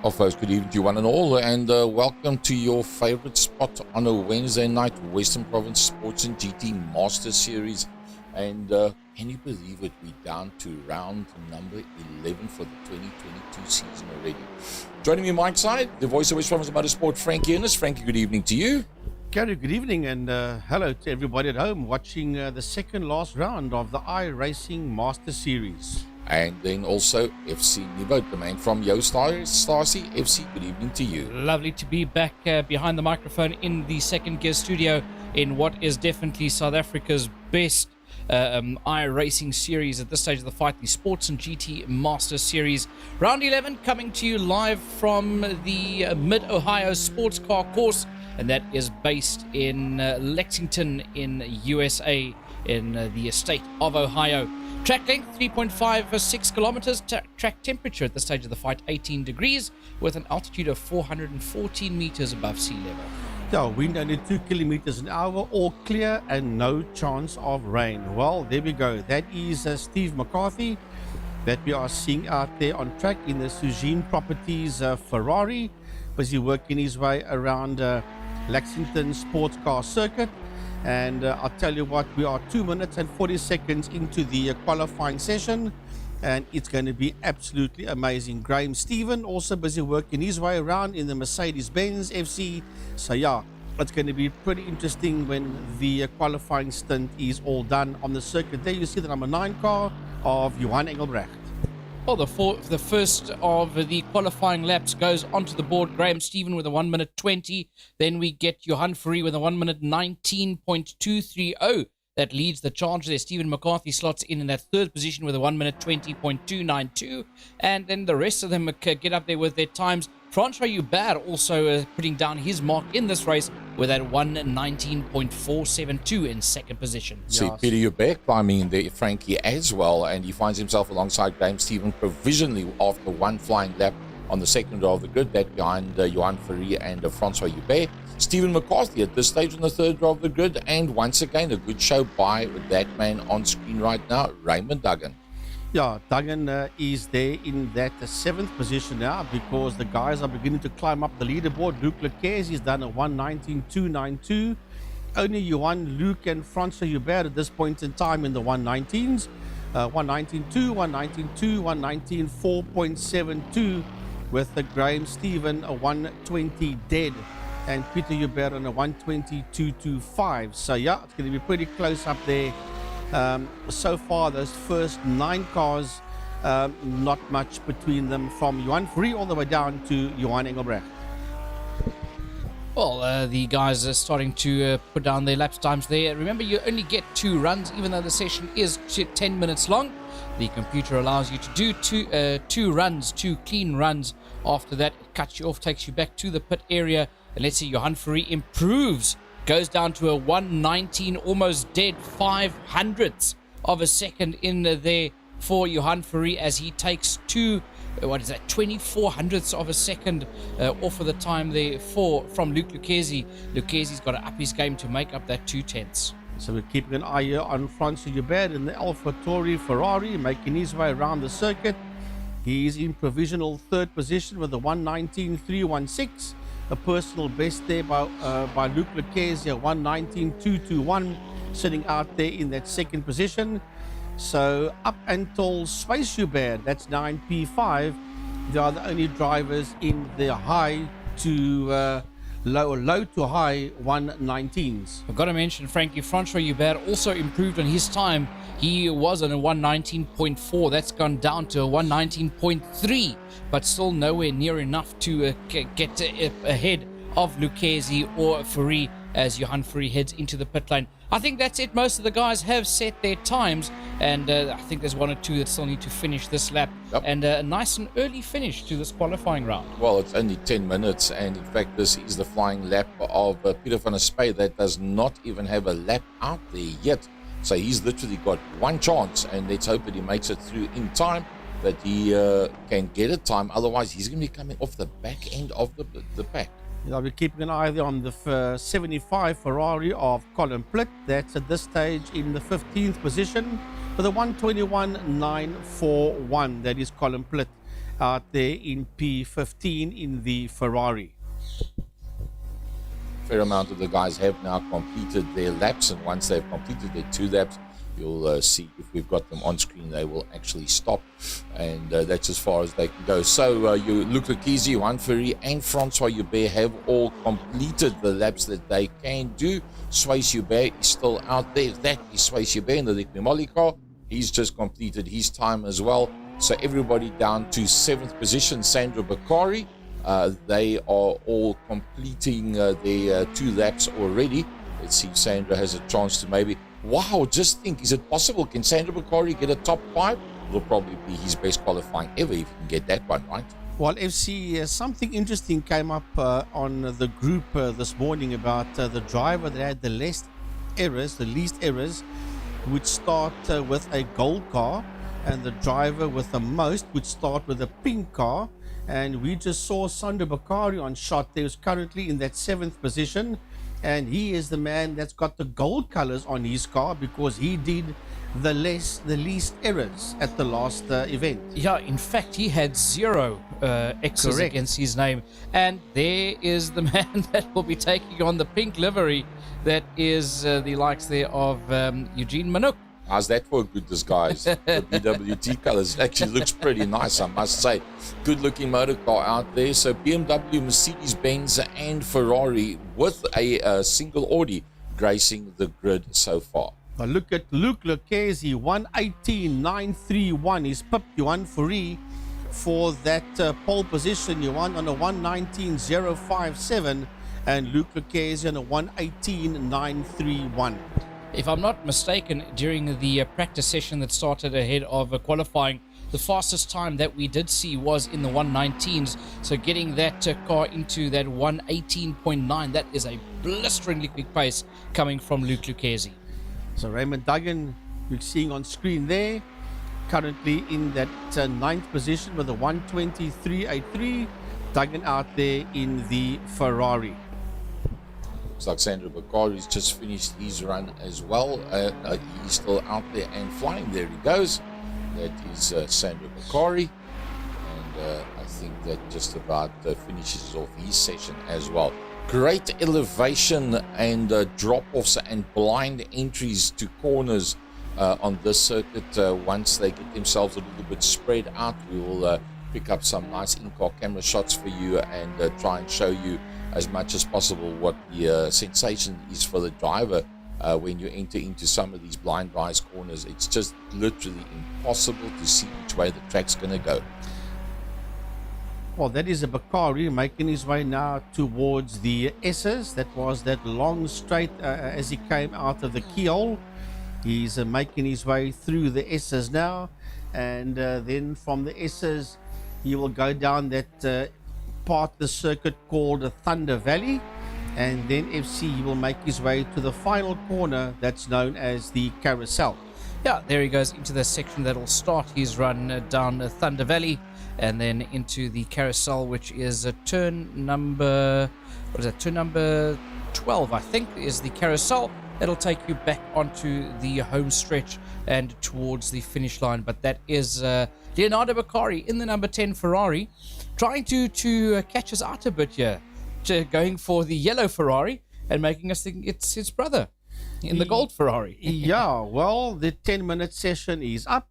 Well, folks, good evening to you one and all, and welcome to your favorite spot on a Wednesday night, Western Province Sports and GT Master Series. And can you believe it? We're down to round number 11 for the 2022 season already. Joining me, Mike Side, the voice of West Province Motorsport, Frankie Ernest. Frankie, good evening to you. Gary, good evening, and hello to everybody at home watching the second last round of the iRacing Master Series. And then also FC Nieuwboot, the man from Yo Starsy FC. Good evening to you. Lovely to be back behind the microphone in the second gear studio in what is definitely South Africa's best iRacing series at this stage of the fight, the Sports and GT Master Series. Round 11 coming to you live from the Mid-Ohio Sports Car Course, and that is based in Lexington in USA in the state of Ohio. Track length 3.56 kilometers. Track temperature at this stage of the fight 18 degrees with an altitude of 414 meters above sea level. Yeah, wind only 2 kilometers an hour, all clear and no chance of rain. Well, there we go. That is Steve McCarthy that we are seeing out there on track in the Sugene Properties Ferrari, busy working his way around Lexington Sports Car Circuit. And I'll tell you what, we are 2 minutes and 40 seconds into the qualifying session, and it's going to be absolutely amazing. Graham Stephen also busy working his way around in the Mercedes-Benz FC. So yeah, it's going to be pretty interesting when the qualifying stint is all done on the circuit. There you see the number 9 car of Johan Engelbrecht. Well, the first of the qualifying laps goes onto the board. Graham Stephen with a 1 minute 20. Then we get Johan Free with a 1 minute 19.230. That leads the charge there. Stephen McCarthy slots in that third position with a 1 minute 20.292. And then the rest of them get up there with their times. Francois Hubert also putting down his mark in this race with that 1:19.472 in second position. See, Peter Hubert climbing in there, Frankie, as well, and he finds himself alongside Graham Stephen provisionally after one flying lap on the second row of the grid, that behind Johan Ferry and Francois Hubert. Stephen McCarthy at this stage on the third row of the grid, and once again a good show by that man on screen right now, Raymond Duggan. Yeah, Duggan is there in that 7th position now because the guys are beginning to climb up the leaderboard. Luke Lequez has done a 1:19.292. Only Johan, Luke, and Francois Hubert at this point in time in the 1:19s. 1:19.2, 1:19.2, 1:19.4.72 with the Graham Stephen a 1:20 dead and Peter Hubert on a 1:22.25. So yeah, it's going to be pretty close up there. So far, those first 9 cars, not much between them from Johan Free all the way down to Johan Engelbrecht. Well, the guys are starting to put down their lap times there. Remember, you only get 2 runs, even though the session is 10 minutes long. The computer allows you to do two runs, 2 clean runs. After that, it cuts you off, takes you back to the pit area. And let's see, Johan Free improves. Goes down to a 1:19, almost dead 500ths of a second in there for Johan Ferry as he takes 24 hundredths of a second off of the time there from Luke Lucchesi. Lucchesi's got to up his game to make up that 2/10. So we're keeping an eye here on Francois Hubert in the AlphaTauri Ferrari, making his way around the circuit. He's in provisional third position with a 1:19.316. A personal best there by Luke Lequez, 1:19.221, sitting out there in that second position. So up until Space Hubert, that's 9 P5, they are the only drivers in the high to low to high 1:19s. I've got to mention, Frankie, Francois Hubert also improved on his time. He was on a 1:19.4. That's gone down to a 1:19.3, but still nowhere near enough to get ahead of Lucchesi or Ferry as Johan Ferry heads into the pit lane. I think that's it. Most of the guys have set their times, and I think there's 1 or 2 that still need to finish this lap. Yep. And a nice and early finish to this qualifying round. Well, it's only 10 minutes, and in fact, this is the flying lap of Peter van der Spey that does not even have a lap out there yet. So he's literally got one chance, and let's hope that he makes it through in time, that he can get a time. Otherwise, he's going to be coming off the back end of the pack. I'll be keeping an eye on the 75 Ferrari of Colin Plitt. That's at this stage in the 15th position with a 1:21.941. That is Colin Plitt out there in P15 in the Ferrari. Fair amount of the guys have now completed their laps, and once they've completed their 2 laps, you'll see if we've got them on screen, they will actually stop, and that's as far as they can go. So you Luc Lequesne, Juan Ferry, and Francois Hubert have all completed the laps that they can do. Suisse Hubert is still out there. That is Suisse Hubert in the Lick Memoli car. He's just completed his time as well. So everybody down to 7th position. Sandra Bakari, they are all completing their 2 laps already. Let's see if Sandra has a chance to maybe... Wow, just think, is it possible? Can Sandra Bakari get a top 5? It'll probably be his best qualifying ever if he can get that one, right? Well, FC, something interesting came up on the group this morning about the driver that had the least errors, would start with a gold car, and the driver with the most would start with a pink car. And we just saw Sandra Bakari on shot. There was currently in that 7th position, and he is the man that's got the gold colors on his car because he did the least errors at the last event. Yeah, in fact, he had 0 X's Correct. against his name. And there is the man that will be taking on the pink livery. That is the likes there of Eugene Manouk. How's that for a good disguise? The BWT colors actually looks pretty nice, I must say. Good looking motor car out there. So BMW, Mercedes-Benz and Ferrari with a single Audi gracing the grid so far. Now look at Luc Lequesne, 118.931. He's pipped Juan Ferry for that pole position. Juan on a 119.057 and Luc Lequesne on a 118.931. If I'm not mistaken, during the practice session that started ahead of qualifying, the fastest time that we did see was in the 119s. So getting that car into that 118.9, that is a blisteringly quick pace coming from Luc Lequesne. So Raymond Duggan, you're seeing on screen there, currently in that 9th position with a 123.83. Duggan out there in the Ferrari. Looks like Sandra Bakari's just finished his run as well. He's still out there and flying. There he goes. That is Sandra Bakari. And I think that just about finishes off his session as well. Great elevation and drop-offs and blind entries to corners on this circuit. Once they get themselves a little bit spread out, we will pick up some nice in-car camera shots for you and try and show you as much as possible what the sensation is for the driver when you enter into some of these blind rise corners. It's just literally impossible to see which way the track's going to go. Well, that is a Bakari making his way now towards the S's. That was that long straight as he came out of the Keyhole. He's making his way through the S's now, and then from the S's he will go down that part of the circuit called Thunder Valley, and then FC he will make his way to the final corner that's known as the Carousel. Yeah, there he goes into the section that will start his run down Thunder Valley, and then into the Carousel, which is turn number 12, I think, is the Carousel. It'll take you back onto the home stretch and towards the finish line. But that is Leonardo Bakari in the number 10 Ferrari, trying to catch us out a bit here, going for the yellow Ferrari and making us think it's his brother in the gold Ferrari. Yeah, well, the 10-minute session is up,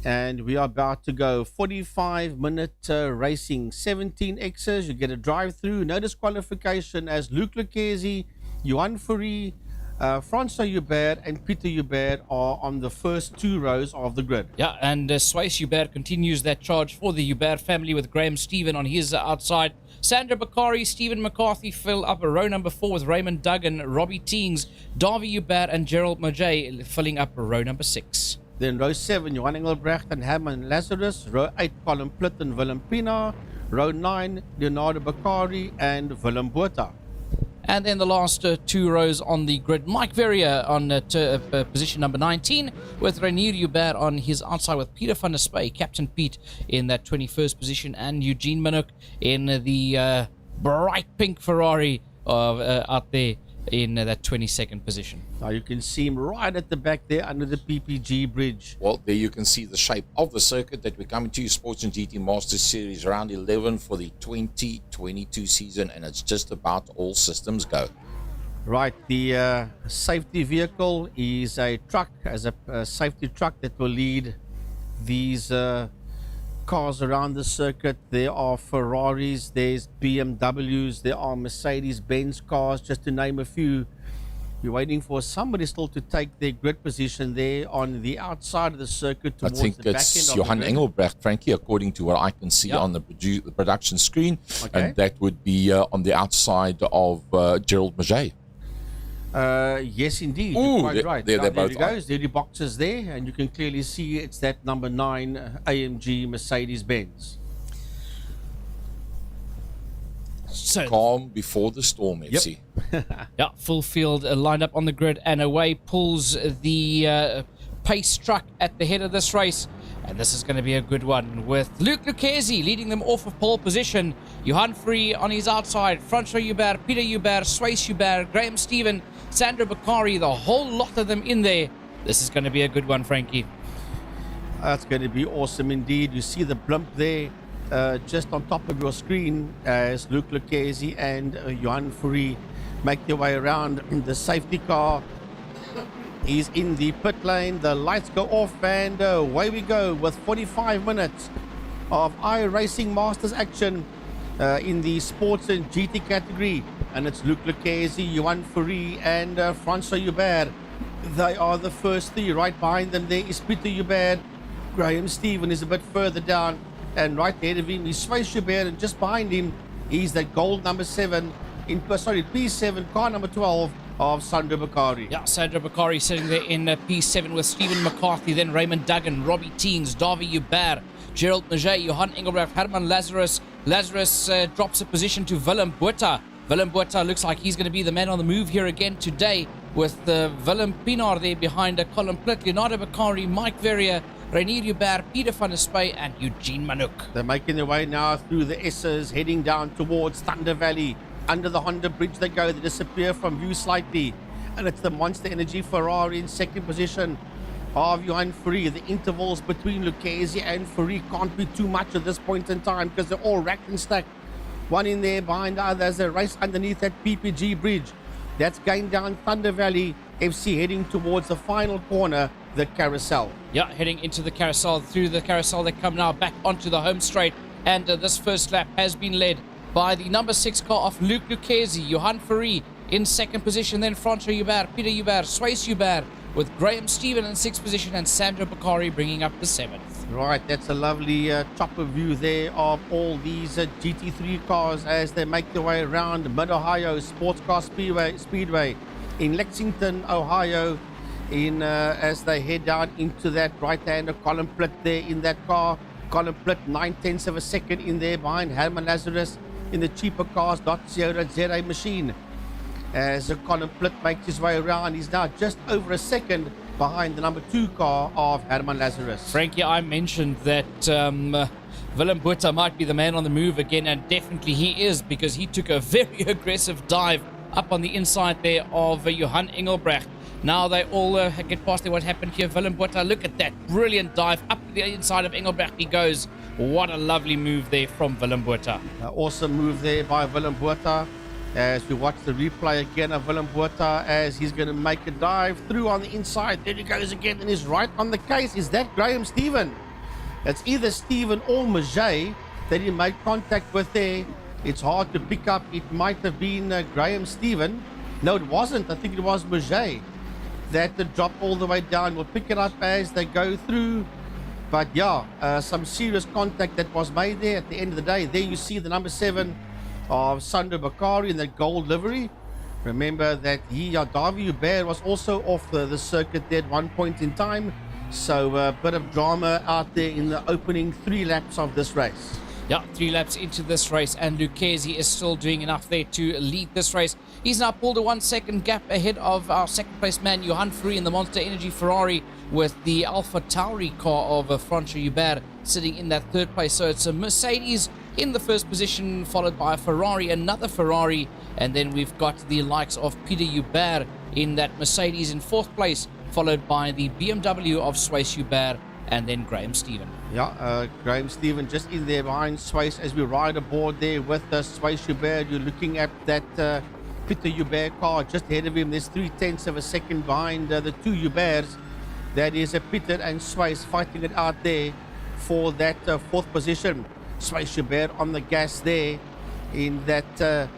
and we are about to go 45-minute racing, 17 X's. You get a drive-through, no disqualification as Luc Lequesne, Juan Ferry, Francois Hubert and Peter Hubert are on the first 2 rows of the grid. Yeah, and Suisse Hubert continues that charge for the Hubert family with Graham Stephen on his outside. Sandra Bakari, Stephen McCarthy fill up row number 4 with Raymond Duggan, Robbie Teings, Davy Hubert and Gerald Mojay filling up row number 6. Then row 7, Johan Engelbrecht and Herman Lazarus. Row 8, Colin Plitt and Willem Pina. Row 9, Leonardo Bakari and Willem Botha. And then the last 2 rows on the grid, Mike Verrier on position number 19, with Renier Hubert on his outside with Peter van der Spey, Captain Pete, in that 21st position, and Eugene Manouk in the bright pink Ferrari out there in that 22nd position. Now you can see him right at the back there under the PPG bridge. Well, there you can see the shape of the circuit that we're coming to you, Sports and GT Masters Series round 11 for the 2022 season, and it's just about all systems go. Right, the safety vehicle is a truck, as a safety truck that will lead these cars around the circuit. There are Ferraris, there's BMWs, there are Mercedes-Benz cars, just to name a few. You're waiting for somebody still to take their grid position there on the outside of the circuit I towards think the back it's end of Johan the grid. Engelbrecht, Frankie, according to what I can see on the production screen. Okay. And that would be on the outside of Gerald Maget. Yes, indeed. Ooh, You're quite right. they're There both he goes. There the boxes there, and you can clearly see it's that number 9 AMG Mercedes-Benz. So Calm before the storm, FC. yeah, full field lined up on the grid, and away pulls the pace truck at the head of this race. And this is going to be a good one, with Luke Lucchesi leading them off of pole position. Johan Free on his outside, Francois Hubert, Peter Hubert, Swayze Hubert, Graham Stephen, Sandro Bakari, the whole lot of them in there. This is going to be a good one, Frankie. That's going to be awesome indeed. You see the blimp there just on top of your screen as Luke Lucchesi and Johan Free make their way around the safety car. He's in the pit lane, the lights go off, and away we go with 45 minutes of iRacing Masters action in the sports and GT category. And it's Luke Lucchesi, Johan Fourie, and Francois Hubert. They are the first three. Right behind them there is Peter Hubert. Graham Stephen is a bit further down, and right ahead of him is Swayze Hubert, and just behind him is that gold number 7 in P7, car number 12 of Sandro Bakari. Yeah, Sandro Bakari sitting there in P7 with Stephen McCarthy, then Raymond Duggan, Robbie Teens, Davi Hubert, Gerald Maget, Johan Engelbrecht, Herman Lazarus. Lazarus drops a position to Willem Botha. Willem Botha looks like he's going to be the man on the move here again today, with Willem Pinaar there behind Colin Plitt, Leonardo Bakari, Mike Verrier, Reinier Hubert, Peter van der Spey, and Eugene Manouk. They're making their way now through the S's, heading down towards Thunder Valley. Under the Honda bridge they go, they disappear from view slightly. And it's the Monster Energy Ferrari in second position of Johan Fourie. The intervals between Lucchesi and Fourie can't be too much at this point in time, because they're all racked and stacked. One in there behind the other as they race underneath that PPG bridge. That's going down Thunder Valley. FC heading towards the final corner, the carousel. Yeah, heading into the carousel. Through the carousel they come now back onto the home straight. And this first lap has been led by the number 6 car of Luke Lucchesi, Johan Fourie in second position, then Francois Hubert, Peter Hubert, Swayze Hubert, with Graham Stephen in sixth position and Sandro Bakari bringing up the 7th. Right, that's a lovely chopper view there of all these GT3 cars as they make their way around Mid-Ohio Sports Car Speedway in Lexington, Ohio, as they head down into that right-hander. Colin Plitt there in that car. Colin Plitt 9/10 of a second in there behind Herman Lazarus in the cheaper cars.co.za machine. As Colin Plitt makes his way around, he's now just over a second behind the number 2 car of Herman Lazarus. Frankie, I mentioned that Willem Botha might be the man on the move again, and definitely he is, because he took a very aggressive dive up on the inside there of Johan Engelbrecht. Now they all get past there. What happened here? Willem Botha, look at that brilliant dive up the inside of Engelbrecht he goes. What a lovely move there from Willem Botha. Awesome move there by Willem Botha. As we watch the replay again of Willem Botha, as he's going to make a dive through on the inside. There he goes again, and he's right on the case. Is that Graham Stephen? It's either Stephen or Maget that he made contact with there. It's hard to pick up. It might have been Graham Stephen. No, it wasn't. I think it was Maget that dropped all the way down. We'll pick it up as they go through. But yeah, some serious contact that was made there at the end of the day. There you see the number 7 of Sandro Bakari in that gold livery. Remember that Davi Hubert was also off the circuit there at one point in time. So a bit of drama out there in the opening 3 laps of this race. Yeah, 3 laps into this race, and Lucchesi is still doing enough there to lead this race. He's now pulled a 1 second gap ahead of our second place man, Johan Fourie, in the Monster Energy Ferrari, with the Alpha Tauri car of Francois Hubert sitting in that 3rd place. So it's a Mercedes in the first position, followed by a Ferrari, another Ferrari, and then we've got the likes of Peter Hubert in that Mercedes in fourth place, followed by the BMW of Suisse Hubert, and then Graham Stephen. Yeah, Graham Stephen just in there behind Suisse as we ride aboard there with Suisse Hubert. You're looking at that Peter Hubert car just ahead of him. There's 0.3 of a second behind the two Huberts. That is Peter and Suisse fighting it out there for that fourth position. Suisse Hubert on the gas there in that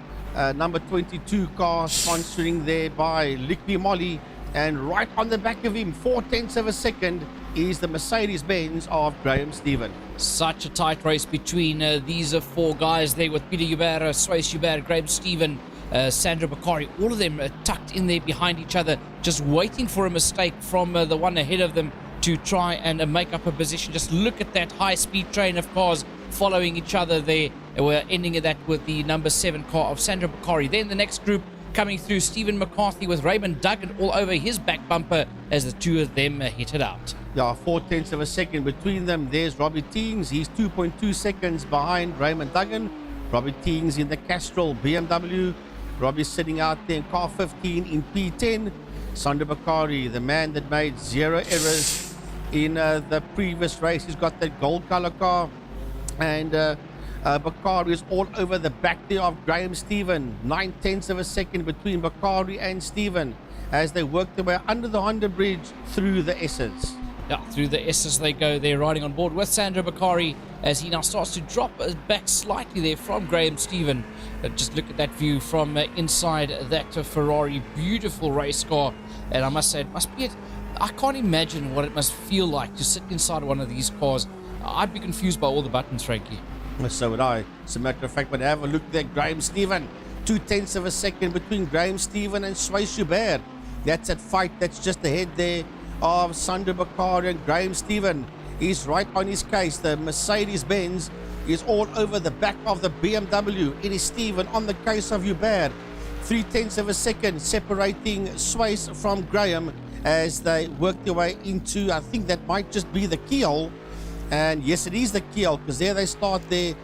number 22 car, sponsoring there by Lickby Molly. And right on the back of him, 0.4 of a second, is the Mercedes-Benz of Graham Stephen. Such a tight race between these four guys there with Peter Hubert, Suisse Hubert, Graham Stephen, Sandro Bakari, all of them tucked in there behind each other, just waiting for a mistake from the one ahead of them to try and make up a position. Just look at that high-speed train of cars following each other there. We're ending that with the number 7 car of Sandro Bakari. Then the next group coming through, Stephen McCarthy with Raymond Duggan all over his back bumper as the two of them hit it out. Yeah, 0.4 of a second between them. There's Robbie Teings. He's 2.2 seconds behind Raymond Duggan. Robbie Teings in the Castrol BMW. Robbie sitting out there in car 15 in P10. Sandro Bakari, the man that made 0 errors in the previous race. He's got that gold color car. And Bakari is all over the back there of Graham Stephen. 0.9 of a second between Bakari and Stephen as they work their way under the Honda Bridge through the S's. Yeah, through the S's they go. They're riding on board with Sandro Bakari as he now starts to drop back slightly there from Graham Stephen. Just look at that view from inside that Ferrari. Beautiful race car. And I must say, it must be I can't imagine what it must feel like to sit inside one of these cars. I'd be confused by all the buttons, Frankie. So would I. As a matter of fact, but have a look there, Graham Stephen. 0.2 of a second between Graham Stephen and Suisse Hubert. That's that fight that's just ahead there of Sandro Bakari, and Graham Stephen is right on his case. The Mercedes-Benz is all over the back of the BMW. It is Stephen on the case of Hubert. 0.3 of a second separating Suisse from Graham as they work their way into, I think that might just be the Keyhole. And yes, it is the Keyhole, because there they start their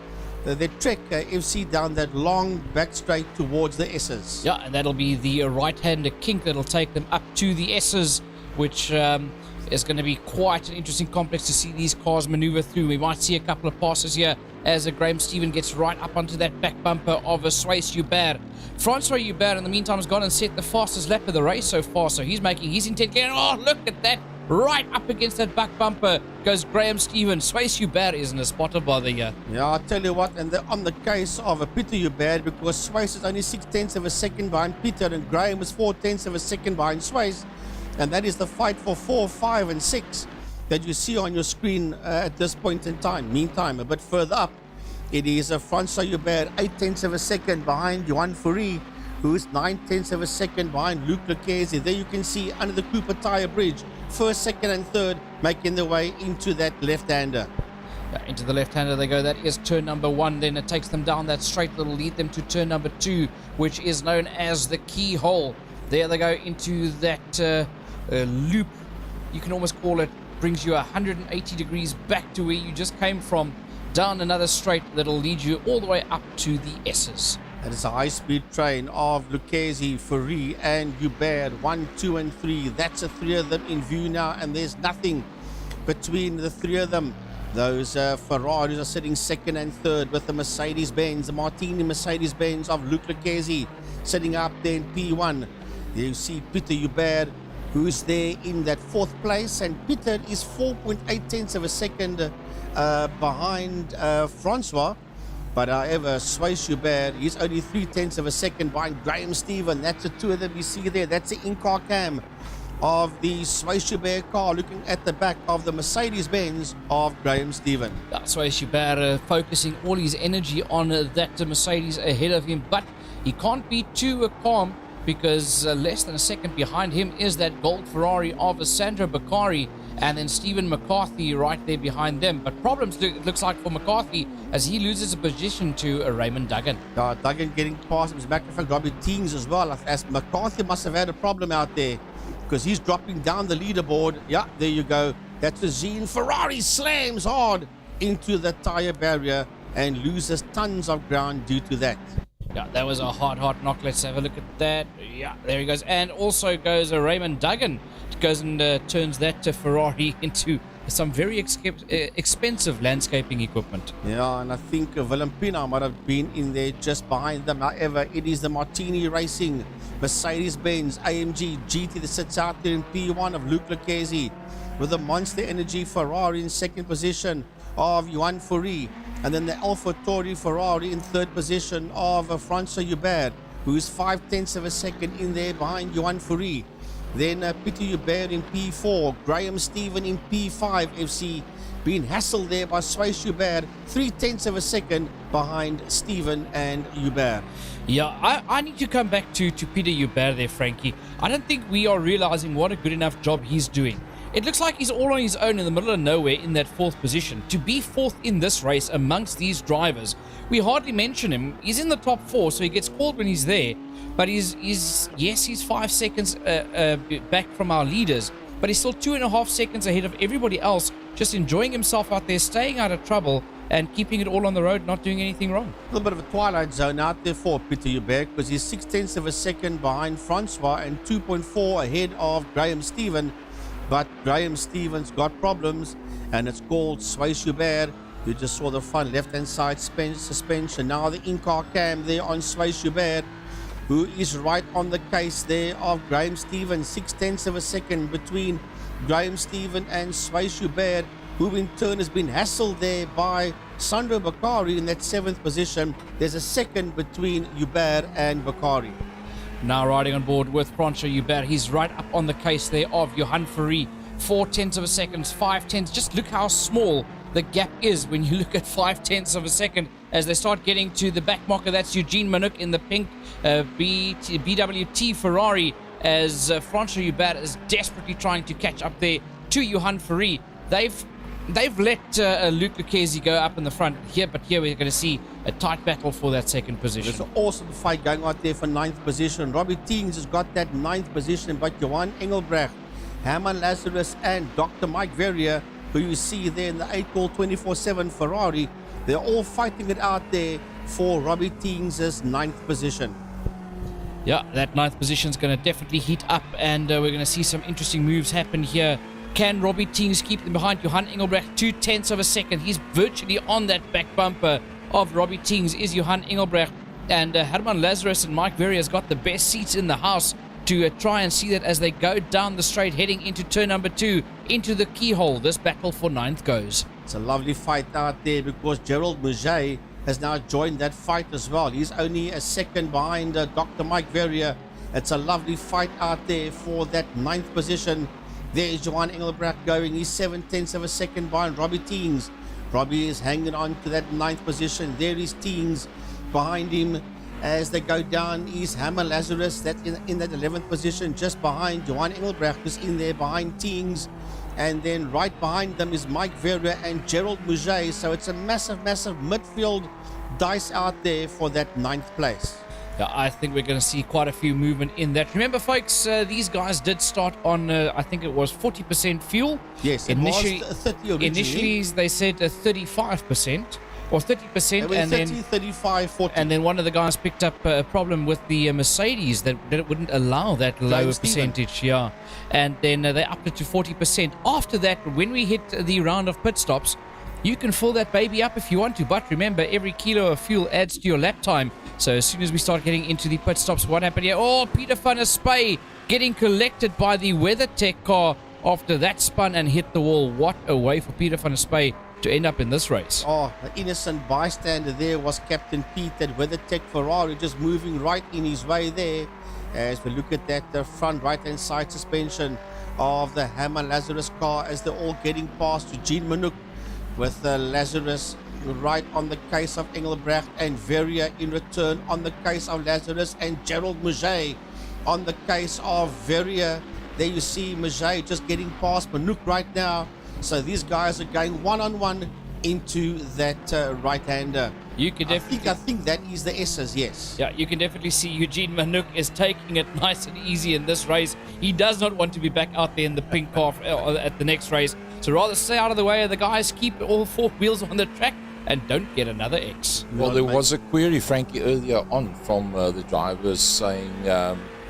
trek FC down that long back straight towards the S's. Yeah, and that'll be the right-hander kink that'll take them up to the S's, which is going to be quite an interesting complex to see these cars maneuver through. We might see a couple of passes here as Graham Stephen gets right up onto that back bumper of Suisse Hubert. Francois Hubert, in the meantime, has gone and set the fastest lap of the race so far, so he's making his intent. Oh, look at that! Right up against that back bumper goes Graham Stephen. Suisse Hubert isn't a spot of bother here. Yeah, I'll tell you what, and on the case of Peter Hubert, because Suisse is only 0.6 of a second behind Peter, and Graham is 0.4 of a second behind Suisse, and that is the fight for 4, 5, and 6 that you see on your screen at this point in time. Meantime, a bit further up, it is Francois Hubert, 0.8 of a second behind Johan Fourie, who is 0.9 of a second behind Luc Leclerc. There you can see under the Cooper Tire Bridge, first, second, and third making their way into that left-hander. Into the left-hander they go. That is turn number 1. Then it takes them down that straight that'll lead them to turn number 2, which is known as the Keyhole. There they go into that loop. You can almost call it, brings you 180 degrees back to where you just came from, down another straight that'll lead you all the way up to the S's. That is a high-speed train of Lucchese, Fourie, and Hubert. 1, 2, and 3. That's the 3 of them in view now, and there's nothing between the 3 of them. Those Ferraris are sitting second and third with the Mercedes-Benz, the Martini Mercedes-Benz of Luc Leclerc sitting up there in P1. There you see Peter Hubert, who's there in that 4th place, and Peter is 4.8 of a second behind Francois. But however, Suisse Hubert is only 0.3 of a second behind Graham Stephen. That's the 2 of them you see there. That's the in-car cam of the Suisse Hubert car looking at the back of the Mercedes-Benz of Graham Stephen. Suisse Hubert focusing all his energy on that Mercedes ahead of him, but he can't be too calm because less than a second behind him is that gold Ferrari of Sandro Bakari, and then Stephen McCarthy right there behind them. But problems it looks like for McCarthy as he loses a position to Raymond Duggan. Duggan getting past him. As a matter of fact, Robbie Teings as well. As McCarthy must have had a problem out there because he's dropping down the leaderboard. Yeah, there you go. That's the Zine. Ferrari slams hard into the tire barrier. and loses tons of ground due to that. Yeah, that was a hard knock. Let's have a look at that. Yeah, there he goes. And also goes Raymond Duggan. Goes and turns that Ferrari into some very expensive landscaping equipment. Yeah, and I think Willem Pina might have been in there just behind them. However, it is the Martini Racing, Mercedes-Benz, AMG, GT that sits out there in P1 of Luke Lucchesi, with the Monster Energy Ferrari in second position of Johan Fourie, and then the Alfa Tauri Ferrari in third position of François Hubert, who is 0.5 of a second in there behind Johan Fourie. Then Peter Hubert in P4, Graham Stephen in P5 FC, being hassled there by Swayze Hubert, 0.3 of a second behind Stephen and Hubert. Yeah, I need to come back to Peter Hubert there, Frankie. I don't think we are realizing what a good enough job he's doing. It looks like he's all on his own in the middle of nowhere in that fourth position. To be fourth in this race amongst these drivers, we hardly mention him. He's in the top 4, so he gets called when he's there. But he's 5 seconds back from our leaders, but he's still 2.5 seconds ahead of everybody else, just enjoying himself out there, staying out of trouble and keeping it all on the road, not doing anything wrong. A little bit of a twilight zone out there for Peter Hubert, because he's 0.6 of a second behind Francois and 2.4 ahead of Graham Stephen. But Graham Stephen's got problems, and it's called Swayze Hubert. You just saw the front left-hand side suspension. Now the in-car cam there on Swayze Hubert, who is right on the case there of Graham Stephen. 0.6 of a second between Graham Stephen and Swayze Hubert, who in turn has been hassled there by Sandro Bakari in that 7th position. There's a second between Hubert and Bakari. Now riding on board with Francois Hubert, he's right up on the case there of Johan Fourie. 0.4 of a second, 0.5. Just look how small the gap is when you look at 0.5 of a second as they start getting to the back marker. That's Eugene Minuk in the pink BWT Ferrari, as Francois Hubert is desperately trying to catch up there to Johan Fourie. They've let Luke Lucchesi go up in the front here, but here we're going to see a tight battle for that second position. There's an awesome fight going out there for 9th position. Robbie Teens has got that 9th position, but Johan Engelbrecht, Herman Lazarus and Dr. Mike Verrier, who you see there in the 8-ball 24/7 Ferrari, they're all fighting it out there for Robbie Teens' 9th position. Yeah, that 9th position is going to definitely heat up, and we're going to see some interesting moves happen here. Can Robbie Teens keep them behind? Johan Engelbrecht, 0.2 of a second. He's virtually on that back bumper of Robbie Teens is Johan Engelbrecht, and Herman Lazarus and Mike Verrier has got the best seats in the house to try and see that as they go down the straight heading into turn number 2 into the Keyhole. This battle for 9th goes. It's a lovely fight out there because Gerald Mouget has now joined that fight as well. He's only a second behind Dr. Mike Verrier. It's a lovely fight out there for that 9th position. There's Johan Engelbrecht going. He's 0.7 of a second behind Robbie Teens. Robbie is hanging on to that 9th position. There is Teens behind him. As they go down is Hammer Lazarus, that's in that 11th position, just behind Johan Engelbrecht, who's in there behind Teens. And then right behind them is Mike Verrier and Gerald Mouget. So it's a massive midfield dice out there for that 9th place. Yeah, I think we're going to see quite a few movement in that. Remember, folks, these guys did start on, I think it was 40% fuel. Yes, it was 30 originally. Initially, they said 35%. Or 30%, and 30, then 35, 40. And then one of the guys picked up a problem with the Mercedes that wouldn't allow that lower percentage. Yeah, and then they upped it to 40%. After that, when we hit the round of pit stops, you can fill that baby up if you want to. But remember, every kilo of fuel adds to your lap time. So as soon as we start getting into the pit stops, what happened here? Oh, Peter van der Spey getting collected by the WeatherTech car after that spun and hit the wall. What a way for Peter van der Spey to end up in this race. Oh, the innocent bystander there was Captain Pete at WeatherTech Ferrari, just moving right in his way there. As we look at that front right-hand side suspension of the Hammer Lazarus car, as they're all getting past Eugene Minuk, with Lazarus right on the case of Engelbrecht and Verrier in return on the case of Lazarus, and Gerald Mouget on the case of Verrier. There you see Mouget just getting past Minuk right now. So these guys are going one-on-one into that right-hander. You can definitely, I think that is the S's, yes. Yeah, you can definitely see Eugene Minuk is taking it nice and easy in this race. He does not want to be back out there in the pink car at the next race. So rather stay out of the way of the guys, keep all 4 wheels on the track, and don't get another X. Well, there was a query, Frankie, earlier on from the drivers saying,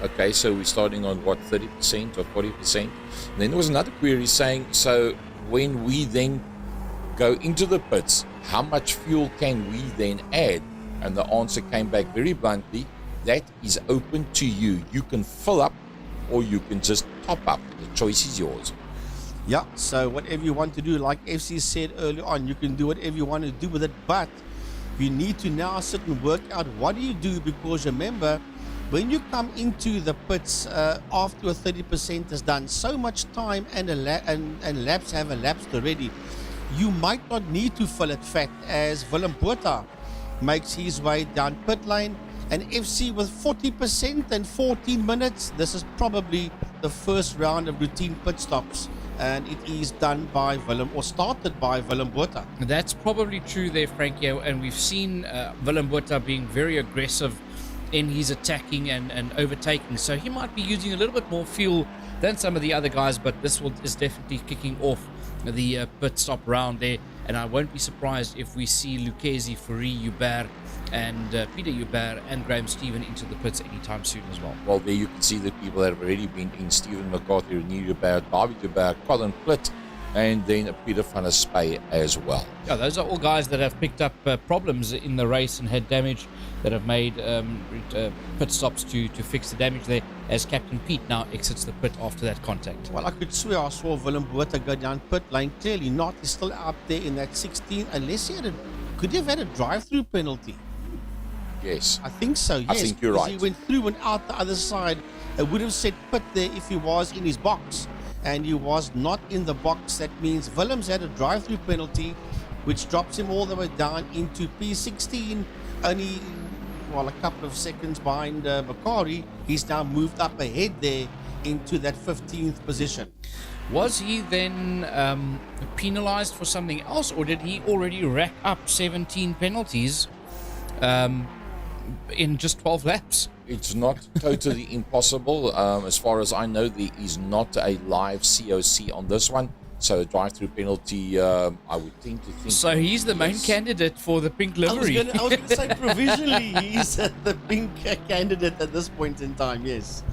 okay, so we're starting on what, 30% or 40%? And then there was another query saying, so when we then go into the pits, how much fuel can we then add? And the answer came back very bluntly, that is open to you. You can fill up or you can just top up. The choice is yours. Yeah, so whatever you want to do, like FC said earlier on, you can do whatever you want to do with it, but you need to now sit and work out what do you do, because remember, when you come into the pits after a 30% is done, so much time and laps have elapsed already, you might not need to fill it fat, as Willem Botha makes his way down pit lane, and FC with 40% and 14 minutes. This is probably the first round of routine pit stops, and it is done by Willem, or started by Willem Botha. That's probably true there, Frankie, and we've seen Willem Botha being very aggressive in his attacking and overtaking, so he might be using a little bit more fuel than some of the other guys, but this is definitely kicking off the pit stop round there, and I won't be surprised if we see Lucchesi, Fourie, Hubert and Peter Hubert and Graham Stephen into the pits anytime soon as well. Well, there you can see the people that have already been in: Stephen McCarthy, René Hubert, David Hubert, Colin Plitt, and then Peter van der Spey as well. Yeah, those are all guys that have picked up problems in the race and had damage, that have made pit stops to fix the damage there, as Captain Pete now exits the pit after that contact. Well, I could swear I saw Willem Botha go down pit lane. Clearly not. He's still out there in that 16, unless he had could he have had a drive-through penalty? Yes. I think so, yes. I think you're right. He went through and out the other side. It would have said pit there if he was in his box, and he was not in the box. That means Willem's had a drive-through penalty, which drops him all the way down into P16, only a couple of seconds behind Bakari. He's now moved up ahead there into that 15th position. Was he then penalized for something else, or did he already rack up 17 penalties in just 12 laps? It's not totally impossible. As far as I know, there is not a live COC on this one. So a drive-through penalty, I would think. So he's the main candidate for the pink livery. I was going to say provisionally he's the pink candidate at this point in time, yes.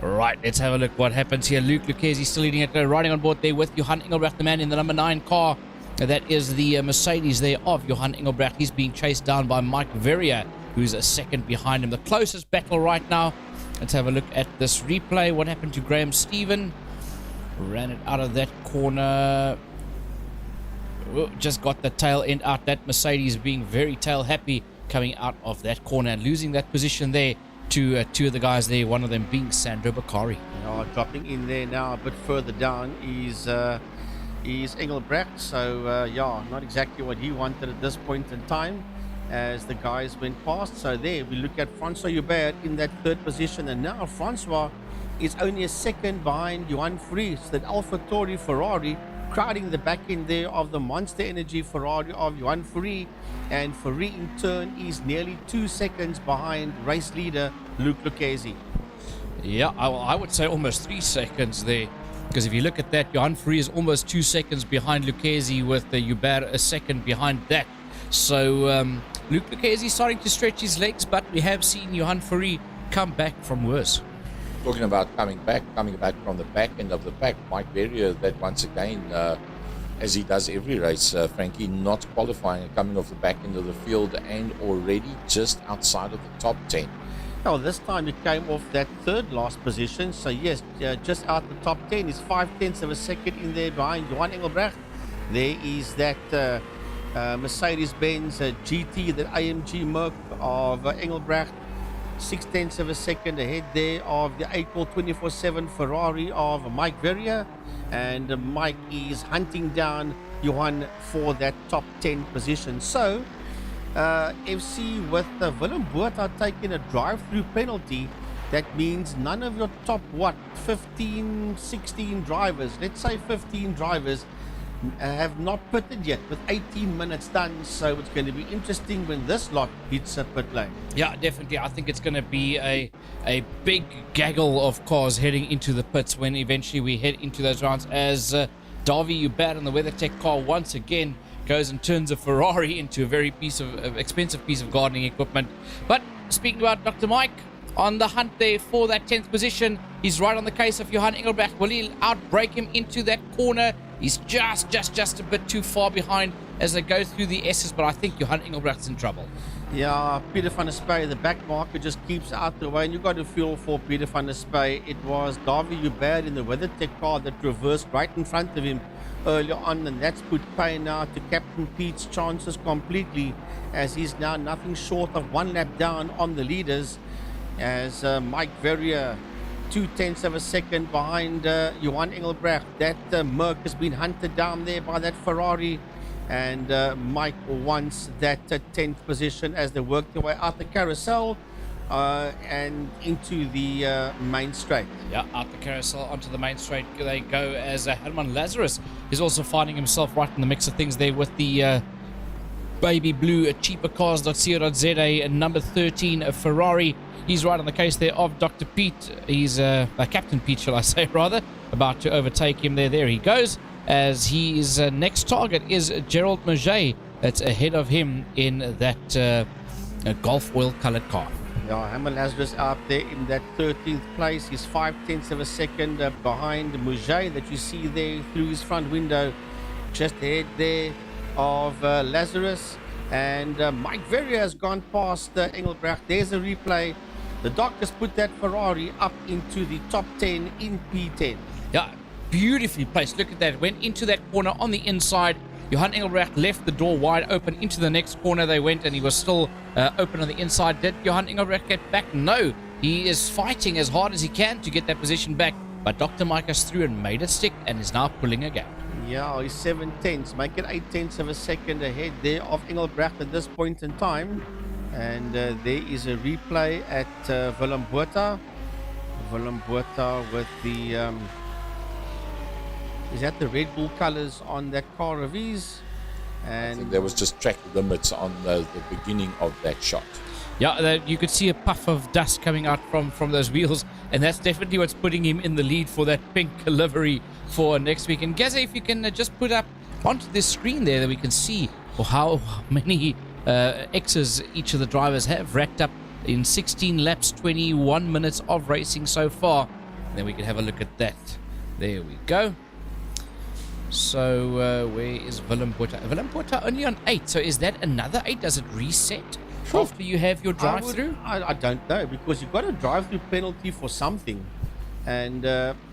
Right, let's have a look what happens here. Luke Lucchesi still leading it, riding on board there with Johan Engelbrecht, the man in the number 9 car. That is the Mercedes there of Johan Engelbrecht. He's being chased down by Mike Verrier, who's a second behind him. The closest battle right now. Let's have a look at this replay. What happened to Graham Stephen? Ran it out of that corner. Just got the tail end out. That Mercedes being very tail happy coming out of that corner and losing that position there to two of the guys there, one of them being Sandro Bakari. Dropping in there now a bit further down is Engelbrecht. So not exactly what he wanted at this point in time as the guys went past. So there we look at Francois Hubert in that third position, and now Francois is only a second behind Johan Fourie. So that AlphaTauri Ferrari crowding the back end there of the Monster Energy Ferrari of Johan Fourie, and Fourie in turn is nearly 2 seconds behind race leader Luke Lucchesi. Yeah, I would say almost 3 seconds there, because if you look at that, Johan Fourie is almost 2 seconds behind Lucchesi, with the Hubert a second behind that. So Luke Lucchesi starting to stretch his legs, but we have seen Johan Fourie come back from worse. Talking about coming back from the back end of the pack, Mike Verrier, that once again, as he does every race, Frankie, not qualifying and coming off the back end of the field and already just outside of the top 10. Oh, this time he came off that third last position. So yes, just out the top 10 is 0.5 of a second in there behind Johan Engelbrecht. There is that Mercedes-Benz GT, that AMG Merc of Engelbrecht. 0.6 of a second ahead there of the April 24/7 Ferrari of Mike Verrier, and Mike is hunting down Johan for that top 10 position. So FC with Willem Botha taking a drive-through penalty, that means none of your top 15, 16 drivers, let's say 15 drivers, have not pitted yet, with 18 minutes done. So it's going to be interesting when this lot hits a pit lane. Yeah, definitely. I think it's going to be a big gaggle of cars heading into the pits when eventually we head into those rounds, as Davy Hubert in the WeatherTech car once again goes and turns a Ferrari into a very expensive piece of gardening equipment. But speaking about Dr. Mike, on the hunt there for that 10th position, he's right on the case of Johan Engelbrecht. Will he outbreak him into that corner? He's just a bit too far behind as they go through the S's, but I think Johan Engelbrecht's in trouble. Yeah, Peter van der Spey, the back marker just keeps out the way, and you got to feel for Peter van der Spey. It was Davy Hubert in the WeatherTech car that reversed right in front of him earlier on, and that's put pain now to Captain Pete's chances completely, as he's now nothing short of 1 lap down on the leaders, as Mike Verrier 0.2 of a second behind Johan Engelbrecht. That Merc has been hunted down there by that Ferrari, and Mike wants that 10th position as they work their way out the carousel and into the main straight. Yeah, out the carousel onto the main straight they go, as Herman Lazarus is also finding himself right in the mix of things there with the baby blue cheapercars.co.za and number 13 a Ferrari. He's right on the case there of Dr. Pete. He's Captain Pete, shall I say, rather, about to overtake him there. There he goes, as his next target is Gerald Maget. That's ahead of him in that Golf oil colored car. Yeah, Herman Lazarus out there in that 13th place. He's 0.5 of a second behind Maget that you see there through his front window, just ahead there of Lazarus. And Mike Verrier has gone past Engelbrecht. There's a replay. The doctors put that Ferrari up into the top 10 in P10. Yeah, beautifully placed. Look at that. Went into that corner on the inside. Johan Engelbrecht left the door wide open. Into the next corner they went, and he was still open on the inside. Did Johan Engelbrecht get back? No. He is fighting as hard as he can to get that position back. But Dr. Mike has through and made it stick and is now pulling a gap. Yeah, he's 7/10, make it 0.8 of a second ahead there of Engelbrecht at this point in time. And there is a replay at Willem Botha. Willem Botha with the is that the Red Bull colors on that car of his? And I think there was just track limits on the beginning of that shot. Yeah, you could see a puff of dust coming out from those wheels, and that's definitely what's putting him in the lead for that pink livery for next week. And Gaza, if you can just put up onto this screen there that we can see how many X's each of the drivers have racked up in 16 laps, 21 minutes of racing so far. And then we can have a look at that. There we go. So where is Willem Botha? Willem Botha only on 8. So is that another 8? Does it reset after you have your drive-through? I don't know, because you've got a drive-through penalty for something, and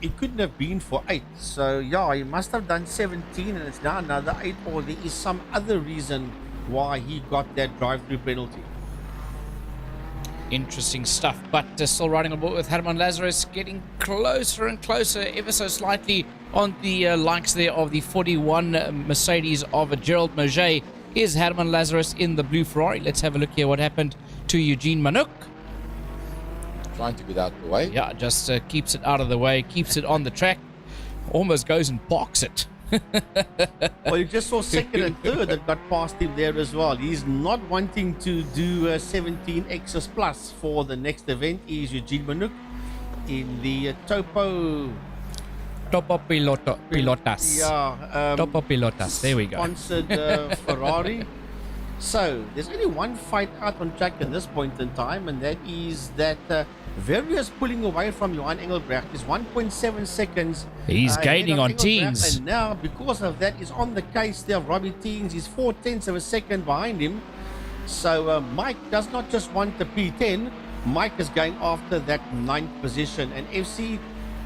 it couldn't have been for 8. So yeah, he must have done 17 and it's now another 8, or there is some other reason why he got that drive-through penalty. Interesting stuff, but still riding on board with Herman Lazarus, getting closer and closer ever so slightly on the likes there of the 41 Mercedes of Gerald Maget. Is Herman Lazarus in the blue Ferrari? Let's have a look here what happened to Eugene Manouk. Trying to get out of the way. Yeah, just keeps it out of the way, keeps it on the track, almost goes and parks it. Well, you just saw second and third that got past him there as well. He's not wanting to do 17 X's plus for the next event. Is Eugene Manouk in the Topo Pilotas. Yeah, Topo Pilotas. There we go. Sponsored Ferrari. So there's only one fight out on track at this point in time, and that is that Verrier's pulling away from Johan Engelbrecht. Is 1.7 seconds. He's gaining on Teens. And now, because of that, is on the case there of Robbie Teens. He's 0.4 of a second behind him. So Mike does not just want the P10. Mike is going after that 9th position. And FC,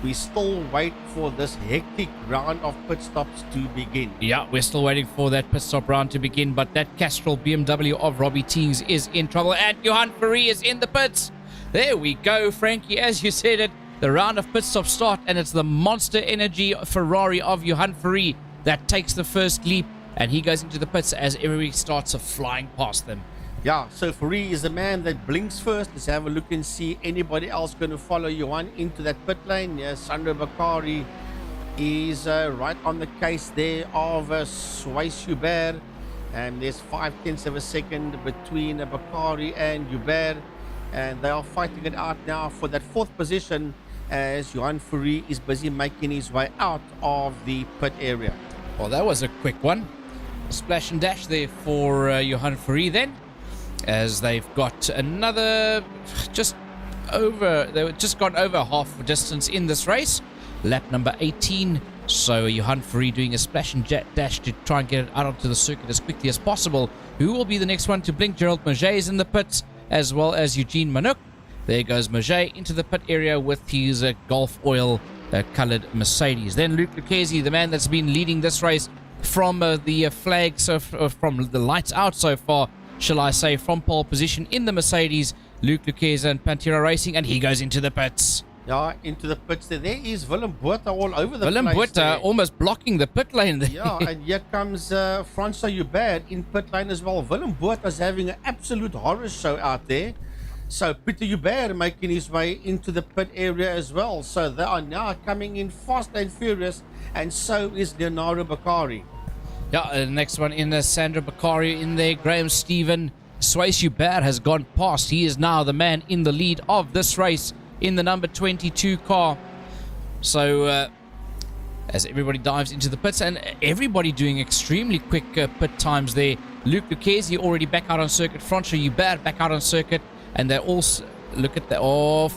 we still wait for this hectic round of pit stops to begin. Yeah, we're still waiting for that pit stop round to begin, but that Castrol BMW of Robbie Teens is in trouble, and Johan Ferrari is in the pits. There we go, Frankie, as you said it, the round of pit stops start, and it's the Monster Energy Ferrari of Johan Ferrari that takes the first leap, and he goes into the pits as everybody starts flying past them. Yeah, so Ferrari is the man that blinks first. Let's have a look and see anybody else going to follow Johan into that pit lane. Yes, Sandro Bakari is right on the case there of Suisse Hubert. And there's 0.5 of a second between Bakari and Hubert. And they are fighting it out now for that 4th position as Johan Ferrari is busy making his way out of the pit area. Well, that was a quick one. Splash and dash there for Johan Fourie then, as they've got another they've just gone over half the distance in this race, lap number 18. So Johan Fourie doing a splash and dash to try and get it out onto the circuit as quickly as possible. Who will be the next one to blink? Gerald Maget is in the pits, as well as Eugene Manouk. There goes Maget into the pit area with his Gulf oil coloured Mercedes. Then Luke Lucchesi, the man that's been leading this race from the flag, so from the lights out so far, shall I say, from pole position in the Mercedes. Luke Lucchesi and Pantera Racing, and he goes into the pits. Yeah, into the pits there. There is Willem Botha all over the Willem place. Willem Botha almost blocking the pit lane there. Yeah, and here comes Francois Hubert in pit lane as well. Willem Botha's having an absolute horror show out there. So Peter Hubert making his way into the pit area as well. So they are now coming in fast and furious, and so is Leonardo Bakari. Yeah, the next one in Sandra Bakari in there. Graham Stephen. Swayze Hubert has gone past. He is now the man in the lead of this race in the number 22 car. So as everybody dives into the pits, and everybody doing extremely quick pit times there. Luke Lucchesi already back out on circuit. Francois Hubert back out on circuit. And they also look at the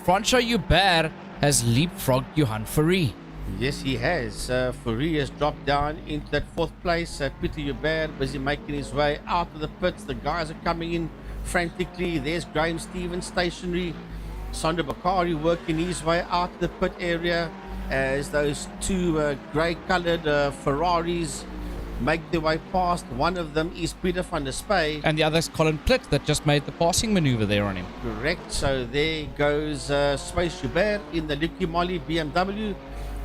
Francois Hubert has leapfrogged Johan Fourie. Yes, he has. Fourie has dropped down into that fourth place. Peter Hubert busy making his way out of the pits. The guys are coming in frantically. There's Graham Stevens stationary. Sandra Bakari working his way out of the pit area as those two grey-coloured Ferraris make their way past. One of them is Peter van der Spey. And the other is Colin Plitt that just made the passing maneuver there on him. Correct. So there goes Swayze Hubert in the Licky Molly BMW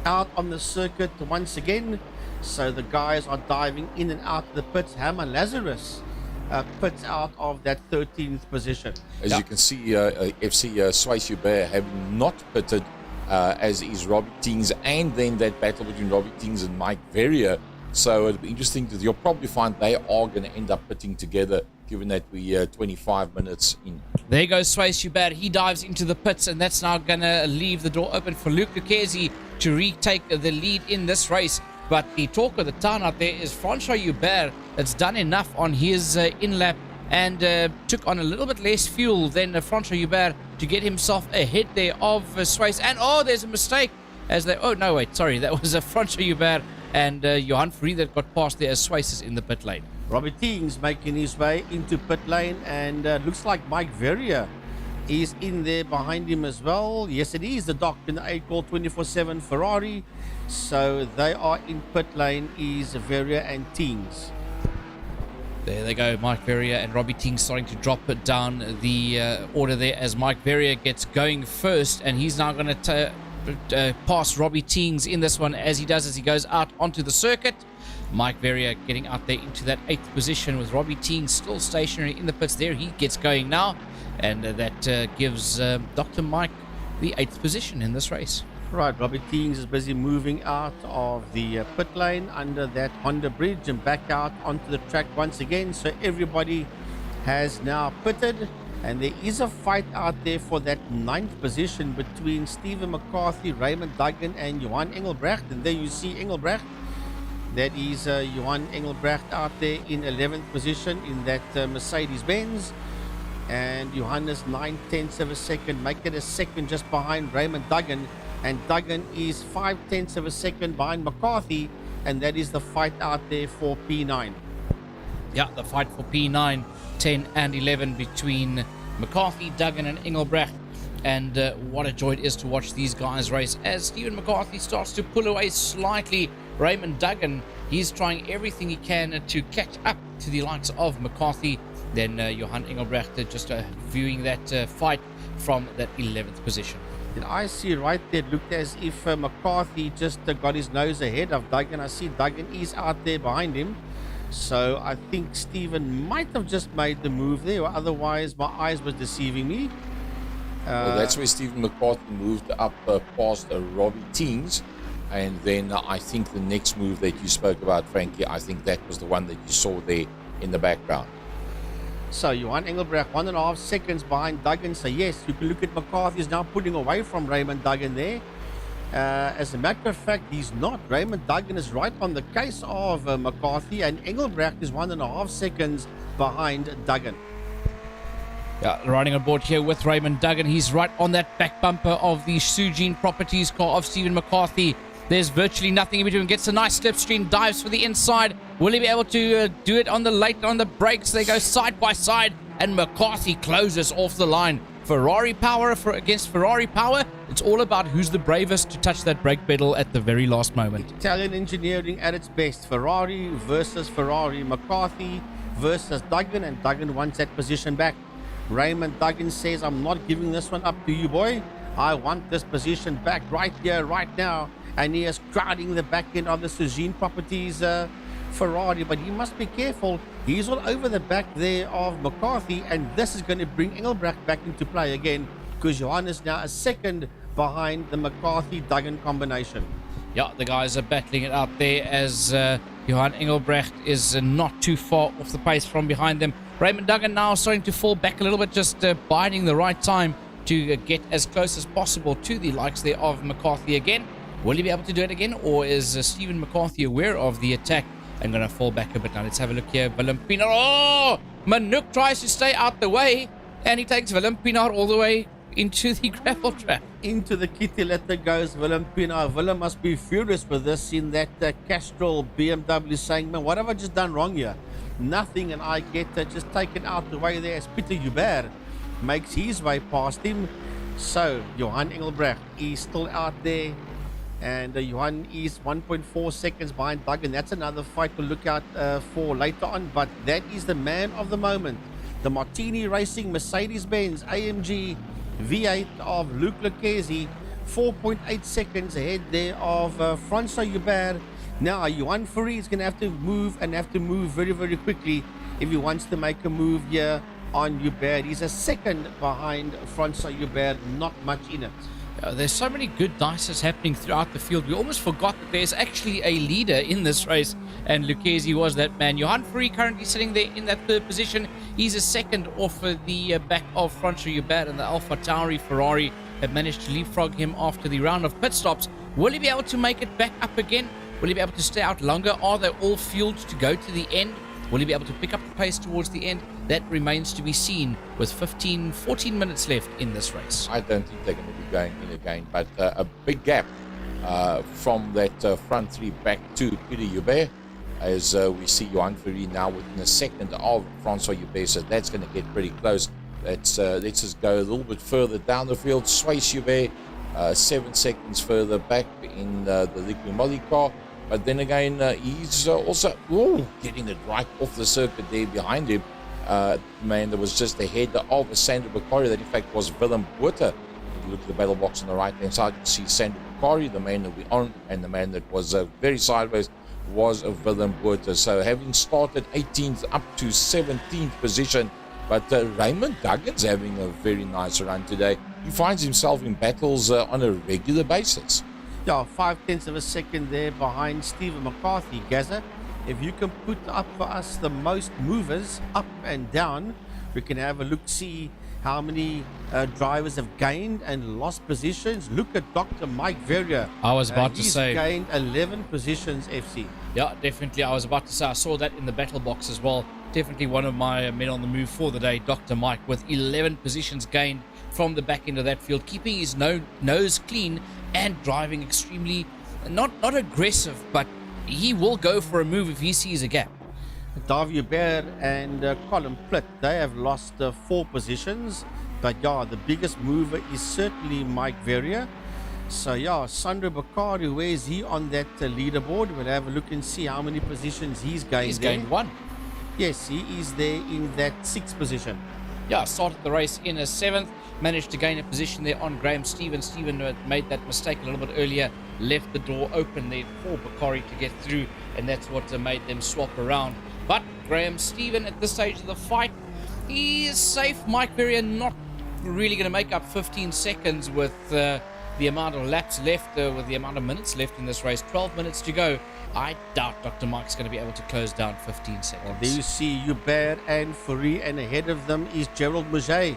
out on the circuit once again. So the guys are diving in and out of the pits. Herman Lazarus pits out of that 13th position. As you can see, FC Swayze Hubert having not pitted, as is Robbie Teings, and then that battle between Robbie Teings and Mike Verrier. So it'll be interesting. You'll probably find they are going to end up pitting together, given that we're 25 minutes in. There goes Swayze Hubert. He dives into the pits, and that's now going to leave the door open for Luke Lucchesi to retake the lead in this race. But the talk of the town out there is Francois Hubert. That's done enough on his in-lap and took on a little bit less fuel than Francois Hubert to get himself ahead there of Swayze. And there's a mistake as they... Oh, no, wait, sorry. That was Francois Hubert and Johan Fourie that got past there as Swayze is in the pit lane. Robbie Teings making his way into pit lane, and looks like Mike Verrier is in there behind him as well. Yes, it is the Doc in the A-Call 24/7 Ferrari. So they are in pit lane, is Verrier and Teings. There they go, Mike Verrier and Robbie Teings starting to drop it down the order there as Mike Verrier gets going first, and he's now going to pass Robbie Teings in this one as he goes out onto the circuit. Mike Verrier getting out there into that 8th position with Robbie Teings still stationary in the pits. There he gets going now, and that gives Dr. Mike the 8th position in this race. Right, Robbie Teings is busy moving out of the pit lane under that Honda bridge and back out onto the track once again. So everybody has now pitted, and there is a fight out there for that 9th position between Stephen McCarthy, Raymond Duggan and Johan Engelbrecht. And there you see Engelbrecht. That is Johan Engelbrecht out there in 11th position in that Mercedes-Benz. And Johannes 9/10 of a second, make it a second just behind Raymond Duggan. And Duggan is 5/10 of a second behind McCarthy. And that is the fight out there for P9. Yeah, the fight for P9, 10 and 11 between McCarthy, Duggan and Engelbrecht. And what a joy it is to watch these guys race as Stephen McCarthy starts to pull away slightly. Raymond Duggan, he's trying everything he can to catch up to the likes of McCarthy. Then Johan Engelbrecht just viewing that fight from that 11th position. Did I see right there? It looked as if McCarthy just got his nose ahead of Duggan. I see Duggan is out there behind him. So I think Stephen might have just made the move there, or otherwise my eyes were deceiving me. Well, that's where Stephen McCarthy moved up past Robbie Teings. And then I think the next move that you spoke about, Frankie, I think that was the one that you saw there in the background. So Johan Engelbrecht 1.5 seconds behind Duggan. So yes, you can look at McCarthy is now pulling away from Raymond Duggan there. As a matter of fact, he's not. Raymond Duggan is right on the case of McCarthy, and Engelbrecht is 1.5 seconds behind Duggan. Yeah, riding on board here with Raymond Duggan. He's right on that back bumper of the Sugene Properties car of Stephen McCarthy. There's virtually nothing in between. Gets a nice slipstream, dives for the inside. Will he be able to do it on the brakes? They go side by side, and McCarthy closes off the line. Ferrari power against Ferrari power. It's all about who's the bravest to touch that brake pedal at the very last moment. Italian engineering at its best. Ferrari versus Ferrari. McCarthy versus Duggan, and Duggan wants that position back. Raymond Duggan says, I'm not giving this one up to you, boy. I want this position back right here, right now. And he is crowding the back end of the Sugene Properties Ferrari, but he must be careful. He's all over the back there of McCarthy, and this is going to bring Engelbrecht back into play again, because Johan is now a second behind the McCarthy-Duggan combination. Yeah, the guys are battling it out there as Johan Engelbrecht is not too far off the pace from behind them. Raymond Duggan now starting to fall back a little bit, just biding the right time to get as close as possible to the likes there of McCarthy again. Will he be able to do it again, or is Stephen McCarthy aware of the attack and going to fall back a bit now? Let's have a look here. Willem Pienaar. Oh! Manuk tries to stay out the way, and he takes Willem Pienaar all the way into the gravel trap. Into the kitty litter goes Willem Pienaar. Willem must be furious with this in that Castrol BMW, saying, man, what have I just done wrong here? Nothing, and I get just taken out the way there as Peter Hubert makes his way past him. So Johan Engelbrecht is still out there, and Johan is 1.4 seconds behind Duggan. That's another fight to look out for later on, but that is the man of the moment. The Martini Racing Mercedes-Benz AMG V8 of Luc Lucchesi, 4.8 seconds ahead there of Francois Hubert. Now Johan Fourie is going to have to move very, very quickly if he wants to make a move here on Hubert. He's a second behind Francois Hubert, not much in it. There's so many good dices happening throughout the field. We almost forgot that there's actually a leader in this race, and Lucchesi was that man. Johan Fourie currently sitting there in that third position. He's a second off the back of Francois Hubert, and the Alpha Tauri Ferrari have managed to leapfrog him after the round of pit stops. Will he be able to make it back up again? Will he be able to stay out longer? Are they all fueled to go to the end? Will he be able to pick up the pace towards the end? That remains to be seen with 14 minutes left in this race. I don't think they're going to be going in again, but a big gap from that front three back to Peter Hubert, as we see Johan Fourie now within a second of Francois Hubert, so that's going to get pretty close. Let's just go a little bit further down the field. Swayze Hubert 7 seconds further back in the Liqui Moly car. But then again, he's also getting it right off the circuit there behind him. Man, there was just ahead of Sandro Bakari that in fact was Willem Botha. If you look at the battle box on the right hand side, you see Sandro Bakari, the man that we own, and the man that was very sideways was Willem Botha. So having started 18th up to 17th position, but Raymond Duggan's having a very nice run today. He finds himself in battles on a regular basis. Yeah, 0.5 of a second there behind Stephen McCarthy. Gaza, if you can put up for us the most movers up and down, we can have a look, see how many drivers have gained and lost positions. Look at Dr. Mike Verrier. I was about to say, he's gained 11 positions, FC. Yeah, definitely. I was about to say, I saw that in the battle box as well. Definitely one of my men on the move for the day, Dr. Mike, with 11 positions gained from the back end of that field, keeping his nose clean and driving extremely, not aggressive, but he will go for a move if he sees a gap. Davie Baer and Colin Plitt, they have lost 4 positions, but yeah, the biggest mover is certainly Mike Verrier. So yeah, Sandro Bakari, where is he on that leaderboard? We'll have a look and see how many positions he's gained. He's gained 1. Yes, he is there in that 6th position. Yeah, started the race in a 7th, managed to gain a position there on Graham Stevens. Stephen made that mistake a little bit earlier, left the door open there for Bakari to get through, and that's what made them swap around. But Graham Stephen at this stage of the fight, he is safe. Mike Verrier not really going to make up 15 seconds with the amount of laps left, with the amount of minutes left in this race. 12 minutes to go. I doubt Dr. Mike's going to be able to close down 15 seconds. Well, there you see Hubert and Fourie, and ahead of them is Gerald Mouget.